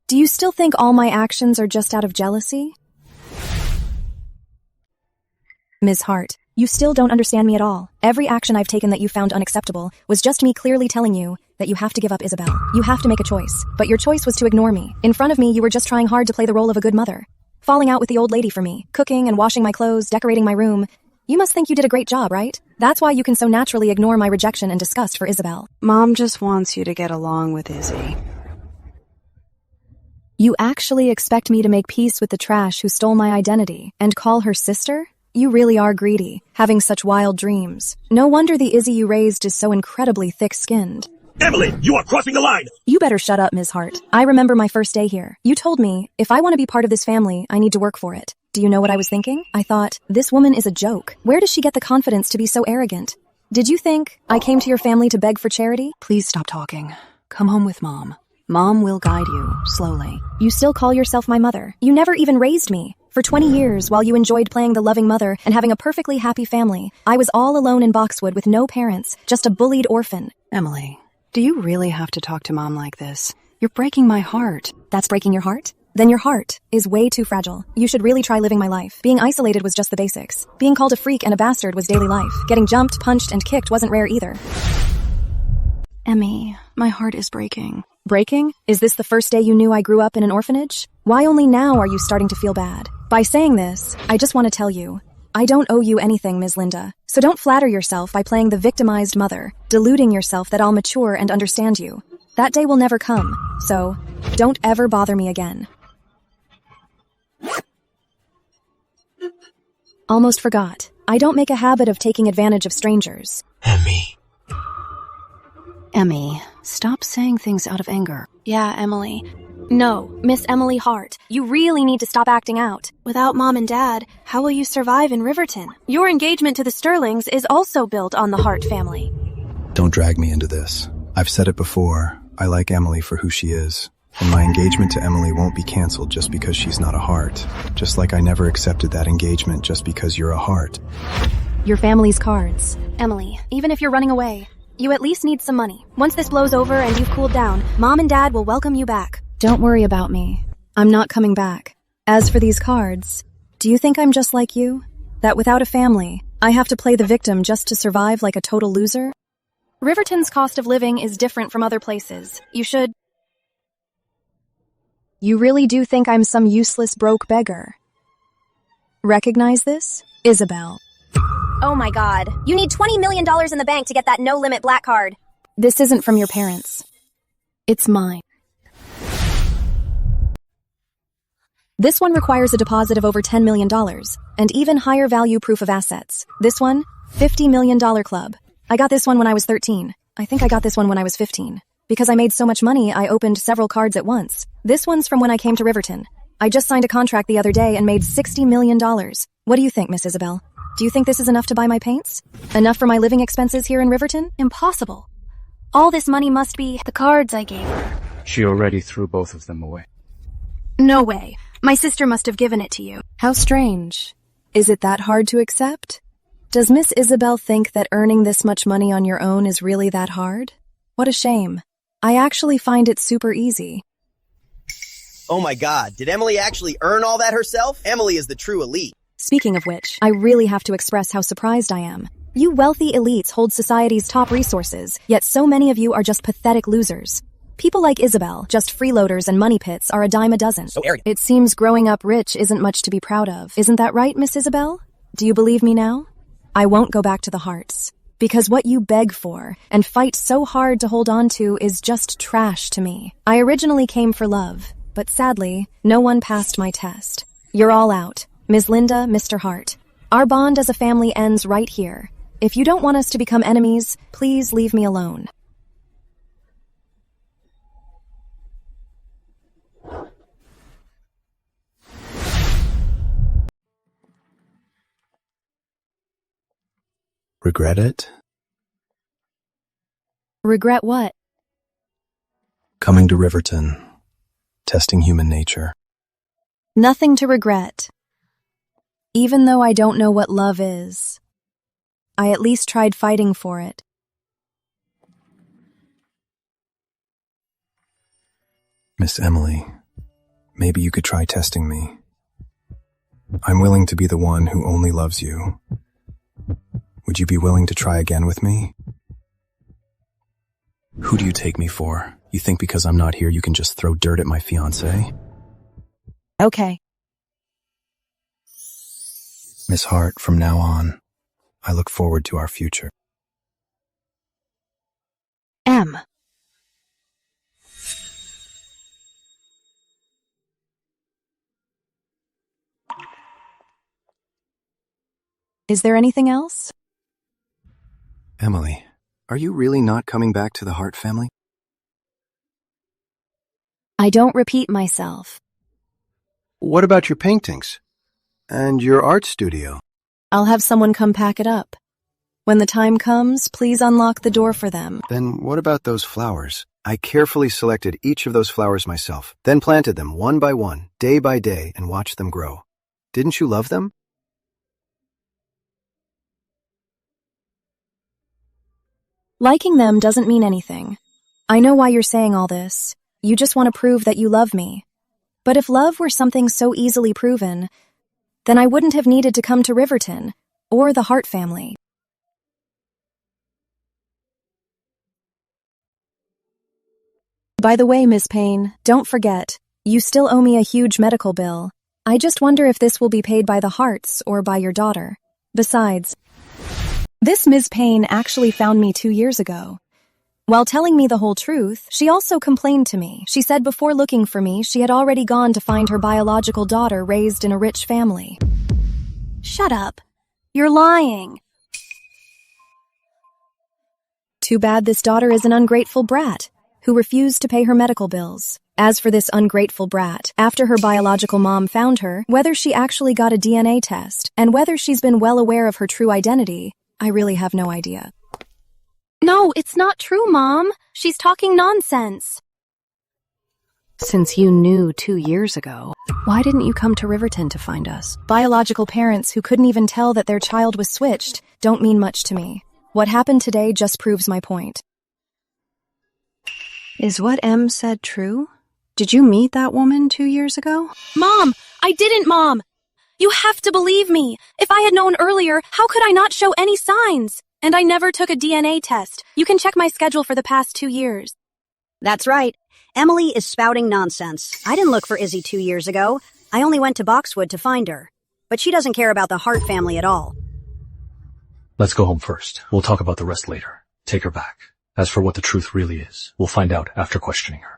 Do you still think all my actions are just out of jealousy? Ms. Hart, you still don't understand me at all. Every action I've taken that you found unacceptable was just me clearly telling you that you have to give up Isabel. You have to make a choice. But your choice was to ignore me. In front of me, you were just trying hard to play the role of a good mother. Falling out with the old lady for me, cooking and washing my clothes, decorating my room. You must think you did a great job, right? That's why you can so naturally ignore my rejection and disgust for Isabel. Mom just wants you to get along with Izzy. You actually expect me to make peace with the trash who stole my identity and call her sister? You really are greedy, having such wild dreams. No wonder the Izzy you raised is so incredibly thick-skinned. Emily, you are crossing the line! You better shut up, Ms. Hart. I remember my first day here. You told me, if I want to be part of this family, I need to work for it. Do you know what I was thinking? I thought, this woman is a joke. Where does she get the confidence to be so arrogant? Did you think I came to your family to beg for charity? Please stop talking. Come home with Mom. Mom will guide you, slowly. You still call yourself my mother. You never even raised me. For 20 years, while you enjoyed playing the loving mother and having a perfectly happy family, I was all alone in Boxwood with no parents, just a bullied orphan. Emily, do you really have to talk to Mom like this? You're breaking my heart. That's breaking your heart? Then your heart is way too fragile. You should really try living my life. Being isolated was just the basics. Being called a freak and a bastard was daily life. Getting jumped, punched, and kicked wasn't rare either. Emmy, my heart is breaking. Breaking? Is this the first day you knew I grew up in an orphanage? Why only now are you starting to feel bad? By saying this, I just want to tell you, I don't owe you anything, Ms. Linda. So don't flatter yourself by playing the victimized mother, deluding yourself that I'll mature and understand you. That day will never come, so don't ever bother me again. Almost forgot. I don't make a habit of taking advantage of strangers. Emmy, stop saying things out of anger. Yeah, Emily. No, Miss Emily Hart, you really need to stop acting out. Without Mom and Dad, how will you survive in Riverton? Your engagement to the Sterlings is also built on the Hart family. Don't drag me into this. I've said it before. I like Emily for who she is. And my engagement to Emily won't be canceled just because she's not a Hart. Just like I never accepted that engagement just because you're a Hart. Your family's cards. Emily, even if you're running away, you at least need some money. Once this blows over and you've cooled down, Mom and Dad will welcome you back. Don't worry about me. I'm not coming back. As for these cards, do you think I'm just like you? That without a family, I have to play the victim just to survive like a total loser? Riverton's cost of living is different from other places. You really do think I'm some useless broke beggar? Recognize this? Isabel. Oh my god. You need $20 million in the bank to get that no-limit black card. This isn't from your parents. It's mine. This one requires a deposit of over $10 million, and even higher value proof of assets. This one, $50 million club. I got this one when I was 13. I think I got this one when I was 15. Because I made so much money, I opened several cards at once. This one's from when I came to Riverton. I just signed a contract the other day and made $60 million. What do you think, Miss Isabel? Do you think this is enough to buy my paints? Enough for my living expenses here in Riverton? Impossible. All this money must be the cards I gave her. She already threw both of them away. No way. My sister must have given it to you. How strange. Is it that hard to accept? Does Miss Isabel think that earning this much money on your own is really that hard? What a shame. I actually find it super easy. Oh my god, did Emily actually earn all that herself? Emily is the true elite. Speaking of which, I really have to express how surprised I am. You wealthy elites hold society's top resources, yet so many of you are just pathetic losers. People like Isabel, just freeloaders and money pits, are a dime a dozen. So arrogant. It seems growing up rich isn't much to be proud of. Isn't that right, Miss Isabel? Do you believe me now? I won't go back to the Harts. Because what you beg for and fight so hard to hold on to is just trash to me. I originally came for love, but sadly, no one passed my test. You're all out. Ms. Linda, Mr. Hart. Our bond as a family ends right here. If you don't want us to become enemies, please leave me alone. Regret it? Regret what? Coming to Riverton. Testing human nature. Nothing to regret. Even though I don't know what love is, I at least tried fighting for it. Miss Emily, maybe you could try testing me. I'm willing to be the one who only loves you. Would you be willing to try again with me? Who do you take me for? You think because I'm not here you can just throw dirt at my fiancé? Okay. Miss Hart, from now on, I look forward to our future. M. Is there anything else? Emily, are you really not coming back to the Hart family? I don't repeat myself. What about your paintings? And your art studio? I'll have someone come pack it up. When the time comes, please unlock the door for them. Then what about those flowers? I carefully selected each of those flowers myself, then planted them one by one, day by day, and watched them grow. Didn't you love them? Liking them doesn't mean anything. I know why you're saying all this. You just want to prove that you love me. But if love were something so easily proven, then I wouldn't have needed to come to Riverton, or the Hart family. By the way, Miss Payne, don't forget, you still owe me a huge medical bill. I just wonder if this will be paid by the Harts or by your daughter. Besides, this Ms. Payne actually found me 2 years ago. While telling me the whole truth, she also complained to me. She said before looking for me, she had already gone to find her biological daughter raised in a rich family. Shut up. You're lying. Too bad this daughter is an ungrateful brat who refused to pay her medical bills. As for this ungrateful brat, after her biological mom found her, whether she actually got a DNA test, and whether she's been well aware of her true identity, I really have no idea. No, it's not true, Mom. She's talking nonsense. Since you knew 2 years ago, why didn't you come to Riverton to find us? Biological parents who couldn't even tell that their child was switched don't mean much to me. What happened today just proves my point. Is what Em said true? Did you meet that woman 2 years ago? Mom! I didn't, Mom! You have to believe me. If I had known earlier, how could I not show any signs? And I never took a DNA test. You can check my schedule for the past 2 years. That's right. Emily is spouting nonsense. I didn't look for Izzy 2 years ago. I only went to Boxwood to find her. But she doesn't care about the Hart family at all. Let's go home first. We'll talk about the rest later. Take her back. As for what the truth really is, we'll find out after questioning her.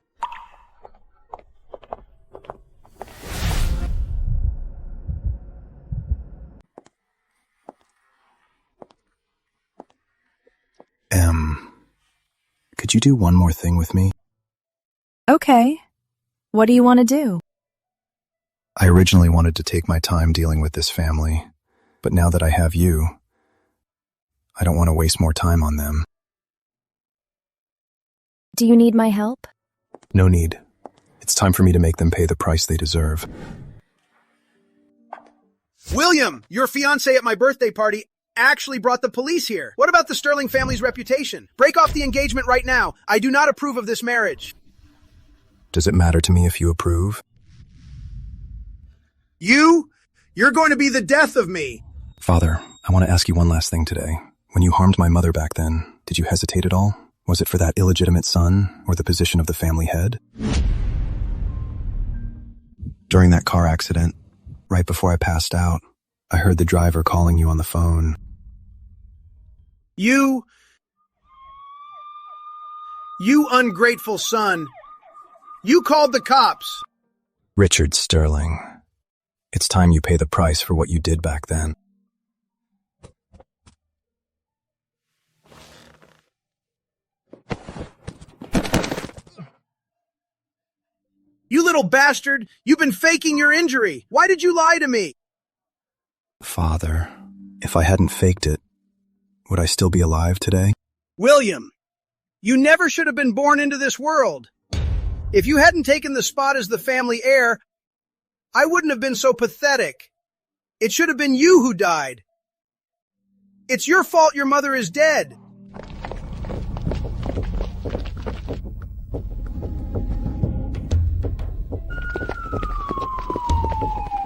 Could you do one more thing with me? Okay. What do you want to do? I originally wanted to take my time dealing with this family, but now that I have you, I don't want to waste more time on them. Do you need my help? No need. It's time for me to make them pay the price they deserve. William, your fiancé at my birthday party actually brought the police here. What about the Sterling family's reputation? Break off the engagement right now. I do not approve of this marriage. Does it matter to me if you approve? You're going to be the death of me. Father, I want to ask you one last thing today. When you harmed my mother back then, did you hesitate at all? Was it for that illegitimate son or the position of the family head? During that car accident, right before I passed out, I heard the driver calling you on the phone. You ungrateful son. You called the cops. Richard Sterling. It's time you pay the price for what you did back then. You little bastard. You've been faking your injury. Why did you lie to me? Father, if I hadn't faked it, would I still be alive today? William, you never should have been born into this world. If you hadn't taken the spot as the family heir, I wouldn't have been so pathetic. It should have been you who died. It's your fault your mother is dead.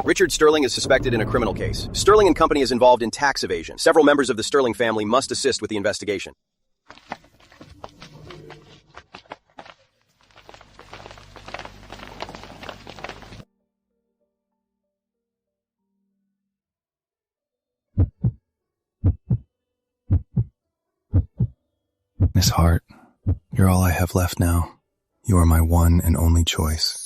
Richard Sterling is suspected in a criminal case. Sterling & Company is involved in tax evasion. Several members of the Sterling family must assist with the investigation. Miss Hart, you're all I have left now. You are my one and only choice.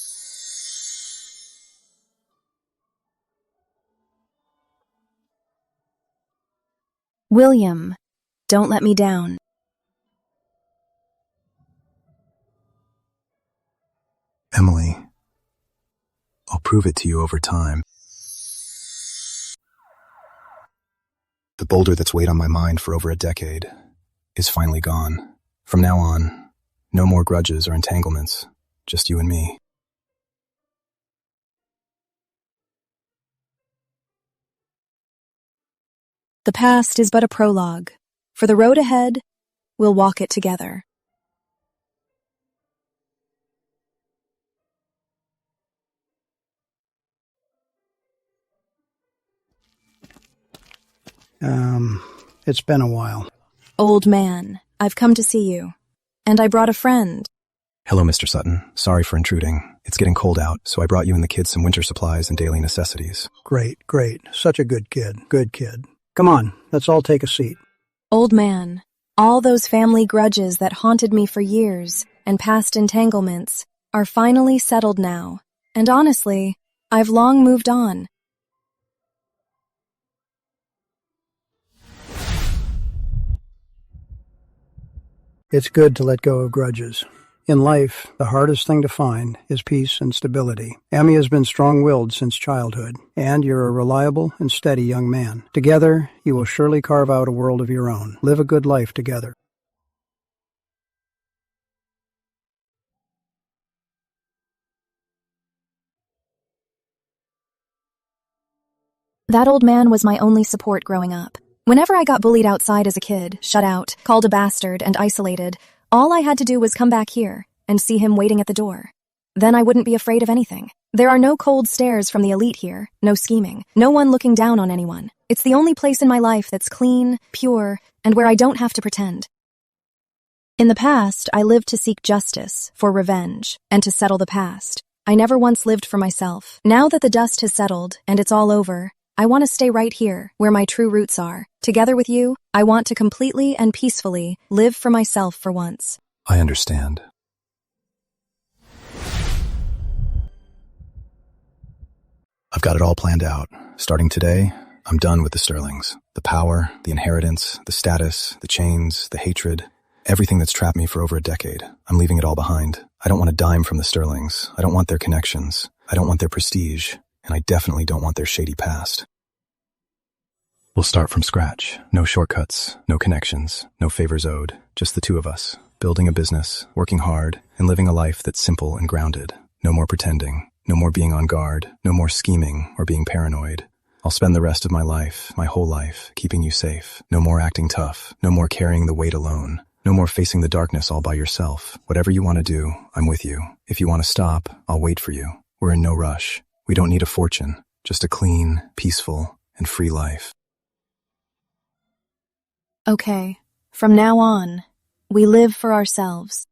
William, don't let me down. Emily, I'll prove it to you over time. The boulder that's weighed on my mind for over a decade is finally gone. From now on, no more grudges or entanglements, just you and me. The past is but a prologue. For the road ahead, we'll walk it together. It's been a while. Old man, I've come to see you. And I brought a friend. Hello, Mr. Sutton. Sorry for intruding. It's getting cold out, so I brought you and the kids some winter supplies and daily necessities. Great. Such a good kid. Good kid. Come on, let's all take a seat. Old man, all those family grudges that haunted me for years and past entanglements are finally settled now. And honestly, I've long moved on. It's good to let go of grudges. In life, the hardest thing to find is peace and stability. Emmy has been strong-willed since childhood, and you're a reliable and steady young man. Together, you will surely carve out a world of your own. Live a good life together. That old man was my only support growing up. Whenever I got bullied outside as a kid, shut out, called a bastard, and isolated, all I had to do was come back here and see him waiting at the door. Then I wouldn't be afraid of anything. There are no cold stares from the elite here, no scheming, no one looking down on anyone. It's the only place in my life that's clean, pure, and where I don't have to pretend. In the past, I lived to seek justice, for revenge, and to settle the past. I never once lived for myself. Now that the dust has settled and it's all over, I want to stay right here, where my true roots are. Together with you, I want to completely and peacefully live for myself for once. I understand. I've got it all planned out. Starting today, I'm done with the Sterlings. The power, the inheritance, the status, the chains, the hatred, everything that's trapped me for over a decade. I'm leaving it all behind. I don't want a dime from the Sterlings. I don't want their connections. I don't want their prestige. And I definitely don't want their shady past. We'll start from scratch. No shortcuts, no connections, no favors owed. Just the two of us, building a business, working hard, and living a life that's simple and grounded. No more pretending, no more being on guard, no more scheming or being paranoid. I'll spend the rest of my life, my whole life, keeping you safe. No more acting tough, no more carrying the weight alone. No more facing the darkness all by yourself. Whatever you want to do, I'm with you. If you want to stop, I'll wait for you. We're in no rush. We don't need a fortune, just a clean, peaceful, and free life. Okay, from now on, we live for ourselves.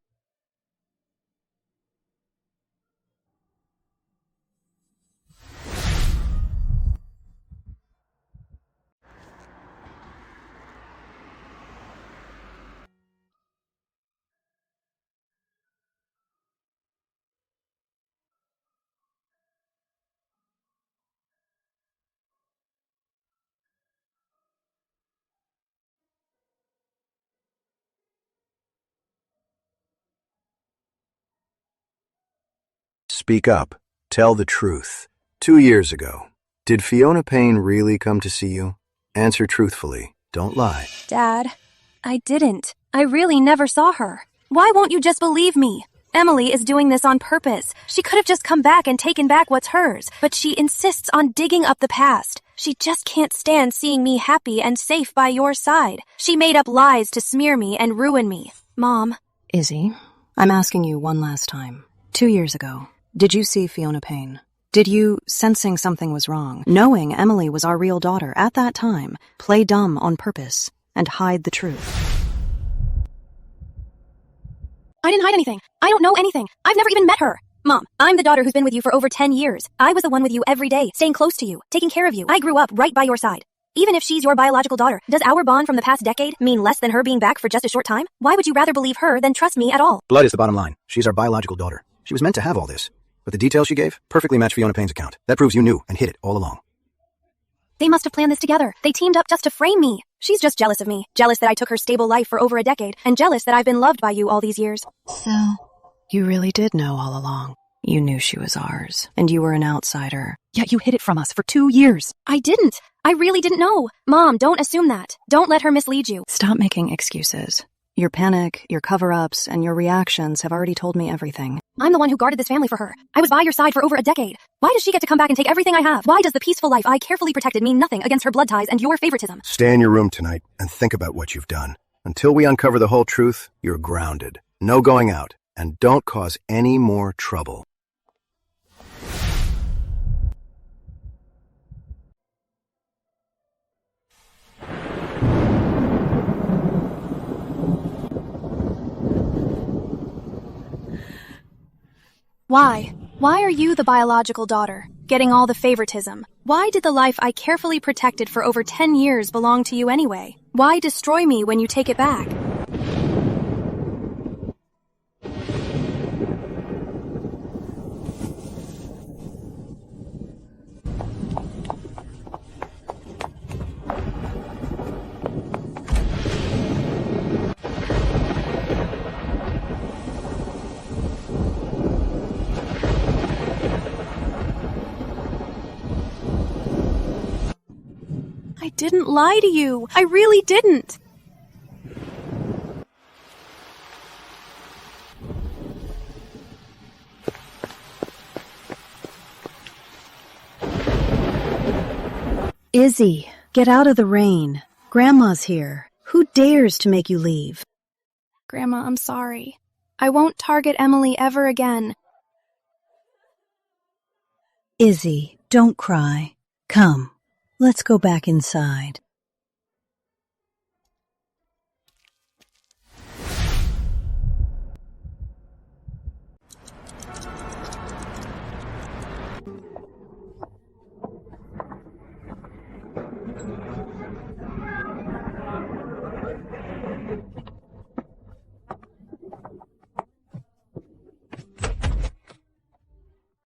Speak up. Tell the truth. 2 years ago, did Fiona Payne really come to see you? Answer truthfully. Don't lie. Dad, I didn't. I really never saw her. Why won't you just believe me? Emily is doing this on purpose. She could have just come back and taken back what's hers, but she insists on digging up the past. She just can't stand seeing me happy and safe by your side. She made up lies to smear me and ruin me. Mom. Izzy, I'm asking you one last time. 2 years ago, did you see Fiona Payne? Did you, sensing something was wrong, knowing Emily was our real daughter at that time, play dumb on purpose and hide the truth? I didn't hide anything. I don't know anything. I've never even met her. Mom, I'm the daughter who's been with you for over 10 years. I was the one with you every day, staying close to you, taking care of you. I grew up right by your side. Even if she's your biological daughter, does our bond from the past decade mean less than her being back for just a short time? Why would you rather believe her than trust me at all? Blood is the bottom line. She's our biological daughter. She was meant to have all this. But the details she gave perfectly match Fiona Payne's account. That proves you knew and hid it all along. They must have planned this together. They teamed up just to frame me. She's just jealous of me. Jealous that I took her stable life for over a decade, and jealous that I've been loved by you all these years. So, you really did know all along. You knew she was ours, and you were an outsider. Yet you hid it from us for 2 years. I didn't. I really didn't know. Mom, don't assume that. Don't let her mislead you. Stop making excuses. Your panic, your cover-ups, and your reactions have already told me everything. I'm the one who guarded this family for her. I was by your side for over a decade. Why does she get to come back and take everything I have? Why does the peaceful life I carefully protected mean nothing against her blood ties and your favoritism? Stay in your room tonight and think about what you've done. Until we uncover the whole truth, you're grounded. No going out, and don't cause any more trouble. Why? Why are you the biological daughter, getting all the favoritism? Why did the life I carefully protected for over 10 years belong to you anyway? Why destroy me when you take it back? I didn't lie to you. I really didn't. Izzy, get out of the rain. Grandma's here. Who dares to make you leave? Grandma, I'm sorry. I won't target Emily ever again. Izzy, don't cry. Come, let's go back inside.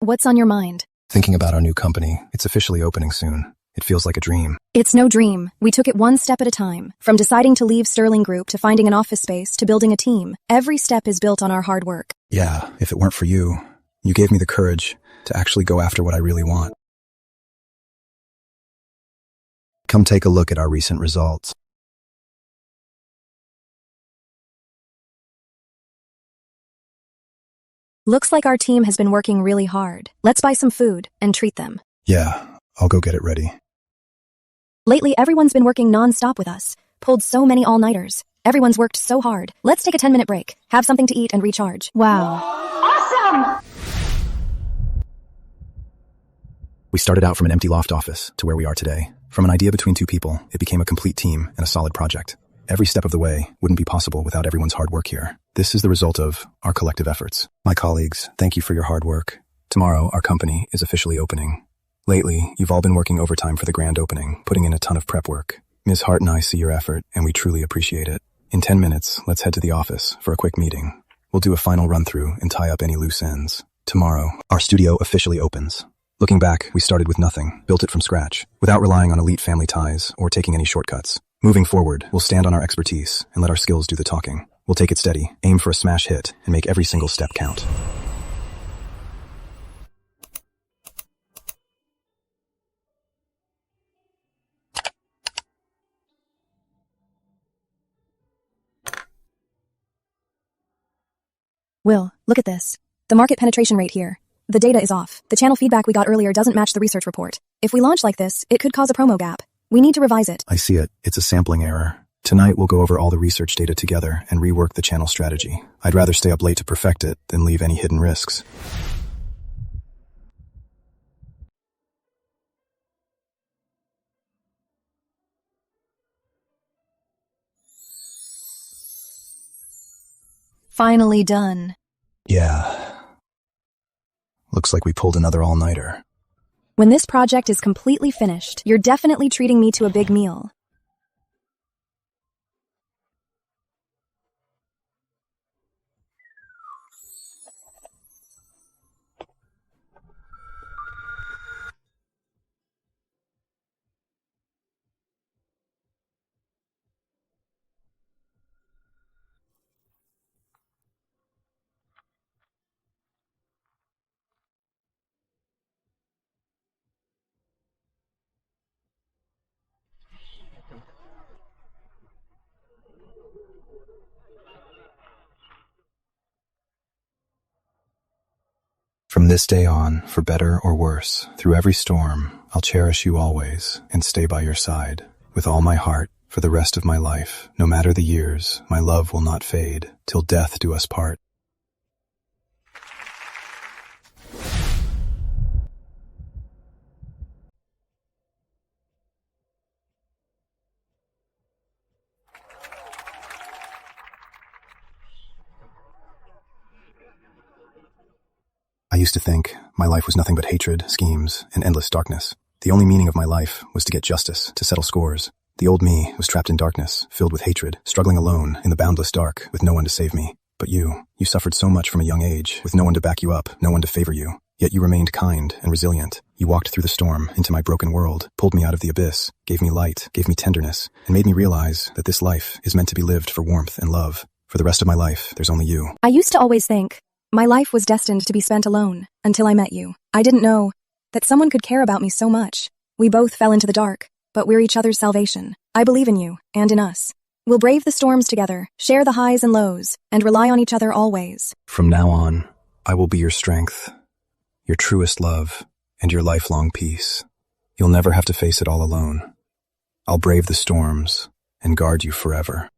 What's on your mind? Thinking about our new company. It's officially opening soon. It feels like a dream. It's no dream. We took it one step at a time. From deciding to leave Sterling Group to finding an office space to building a team. Every step is built on our hard work. Yeah, if it weren't for you, you gave me the courage to actually go after what I really want. Come take a look at our recent results. Looks like our team has been working really hard. Let's buy some food and treat them. Yeah, I'll go get it ready. Lately, everyone's been working non-stop with us. Pulled so many all-nighters. Everyone's worked so hard. Let's take a 10-minute break. Have something to eat and recharge. Wow. Awesome! We started out from an empty loft office to where we are today. From an idea between two people, it became a complete team and a solid project. Every step of the way wouldn't be possible without everyone's hard work here. This is the result of our collective efforts. My colleagues, thank you for your hard work. Tomorrow, our company is officially opening. Lately, you've all been working overtime for the grand opening, putting in a ton of prep work. Ms. Hart and I see your effort, and we truly appreciate it. In 10 minutes, let's head to the office for a quick meeting. We'll do a final run-through and tie up any loose ends. Tomorrow, our studio officially opens. Looking back, we started with nothing, built it from scratch, without relying on elite family ties or taking any shortcuts. Moving forward, we'll stand on our expertise and let our skills do the talking. We'll take it steady, aim for a smash hit, and make every single step count. Will, look at this. The market penetration rate here. The data is off. The channel feedback we got earlier doesn't match the research report. If we launch like this, it could cause a promo gap. We need to revise it. I see it. It's a sampling error. Tonight, we'll go over all the research data together and rework the channel strategy. I'd rather stay up late to perfect it than leave any hidden risks. Finally done. Yeah. Looks like we pulled another all-nighter. When this project is completely finished, you're definitely treating me to a big meal. From this day on, for better or worse, through every storm, I'll cherish you always and stay by your side. With all my heart, for the rest of my life, no matter the years, my love will not fade, till death do us part. I used to think my life was nothing but hatred, schemes, and endless darkness. The only meaning of my life was to get justice, to settle scores. The old me was trapped in darkness, filled with hatred, struggling alone in the boundless dark with no one to save me. But you suffered so much from a young age, with no one to back you up, no one to favor you. Yet you remained kind and resilient. You walked through the storm into my broken world, pulled me out of the abyss, gave me light, gave me tenderness, and made me realize that this life is meant to be lived for warmth and love. For the rest of my life, there's only you. I used to always think my life was destined to be spent alone until I met you. I didn't know that someone could care about me so much. We both fell into the dark, but we're each other's salvation. I believe in you and in us. We'll brave the storms together, share the highs and lows, and rely on each other always. From now on, I will be your strength, your truest love, and your lifelong peace. You'll never have to face it all alone. I'll brave the storms and guard you forever.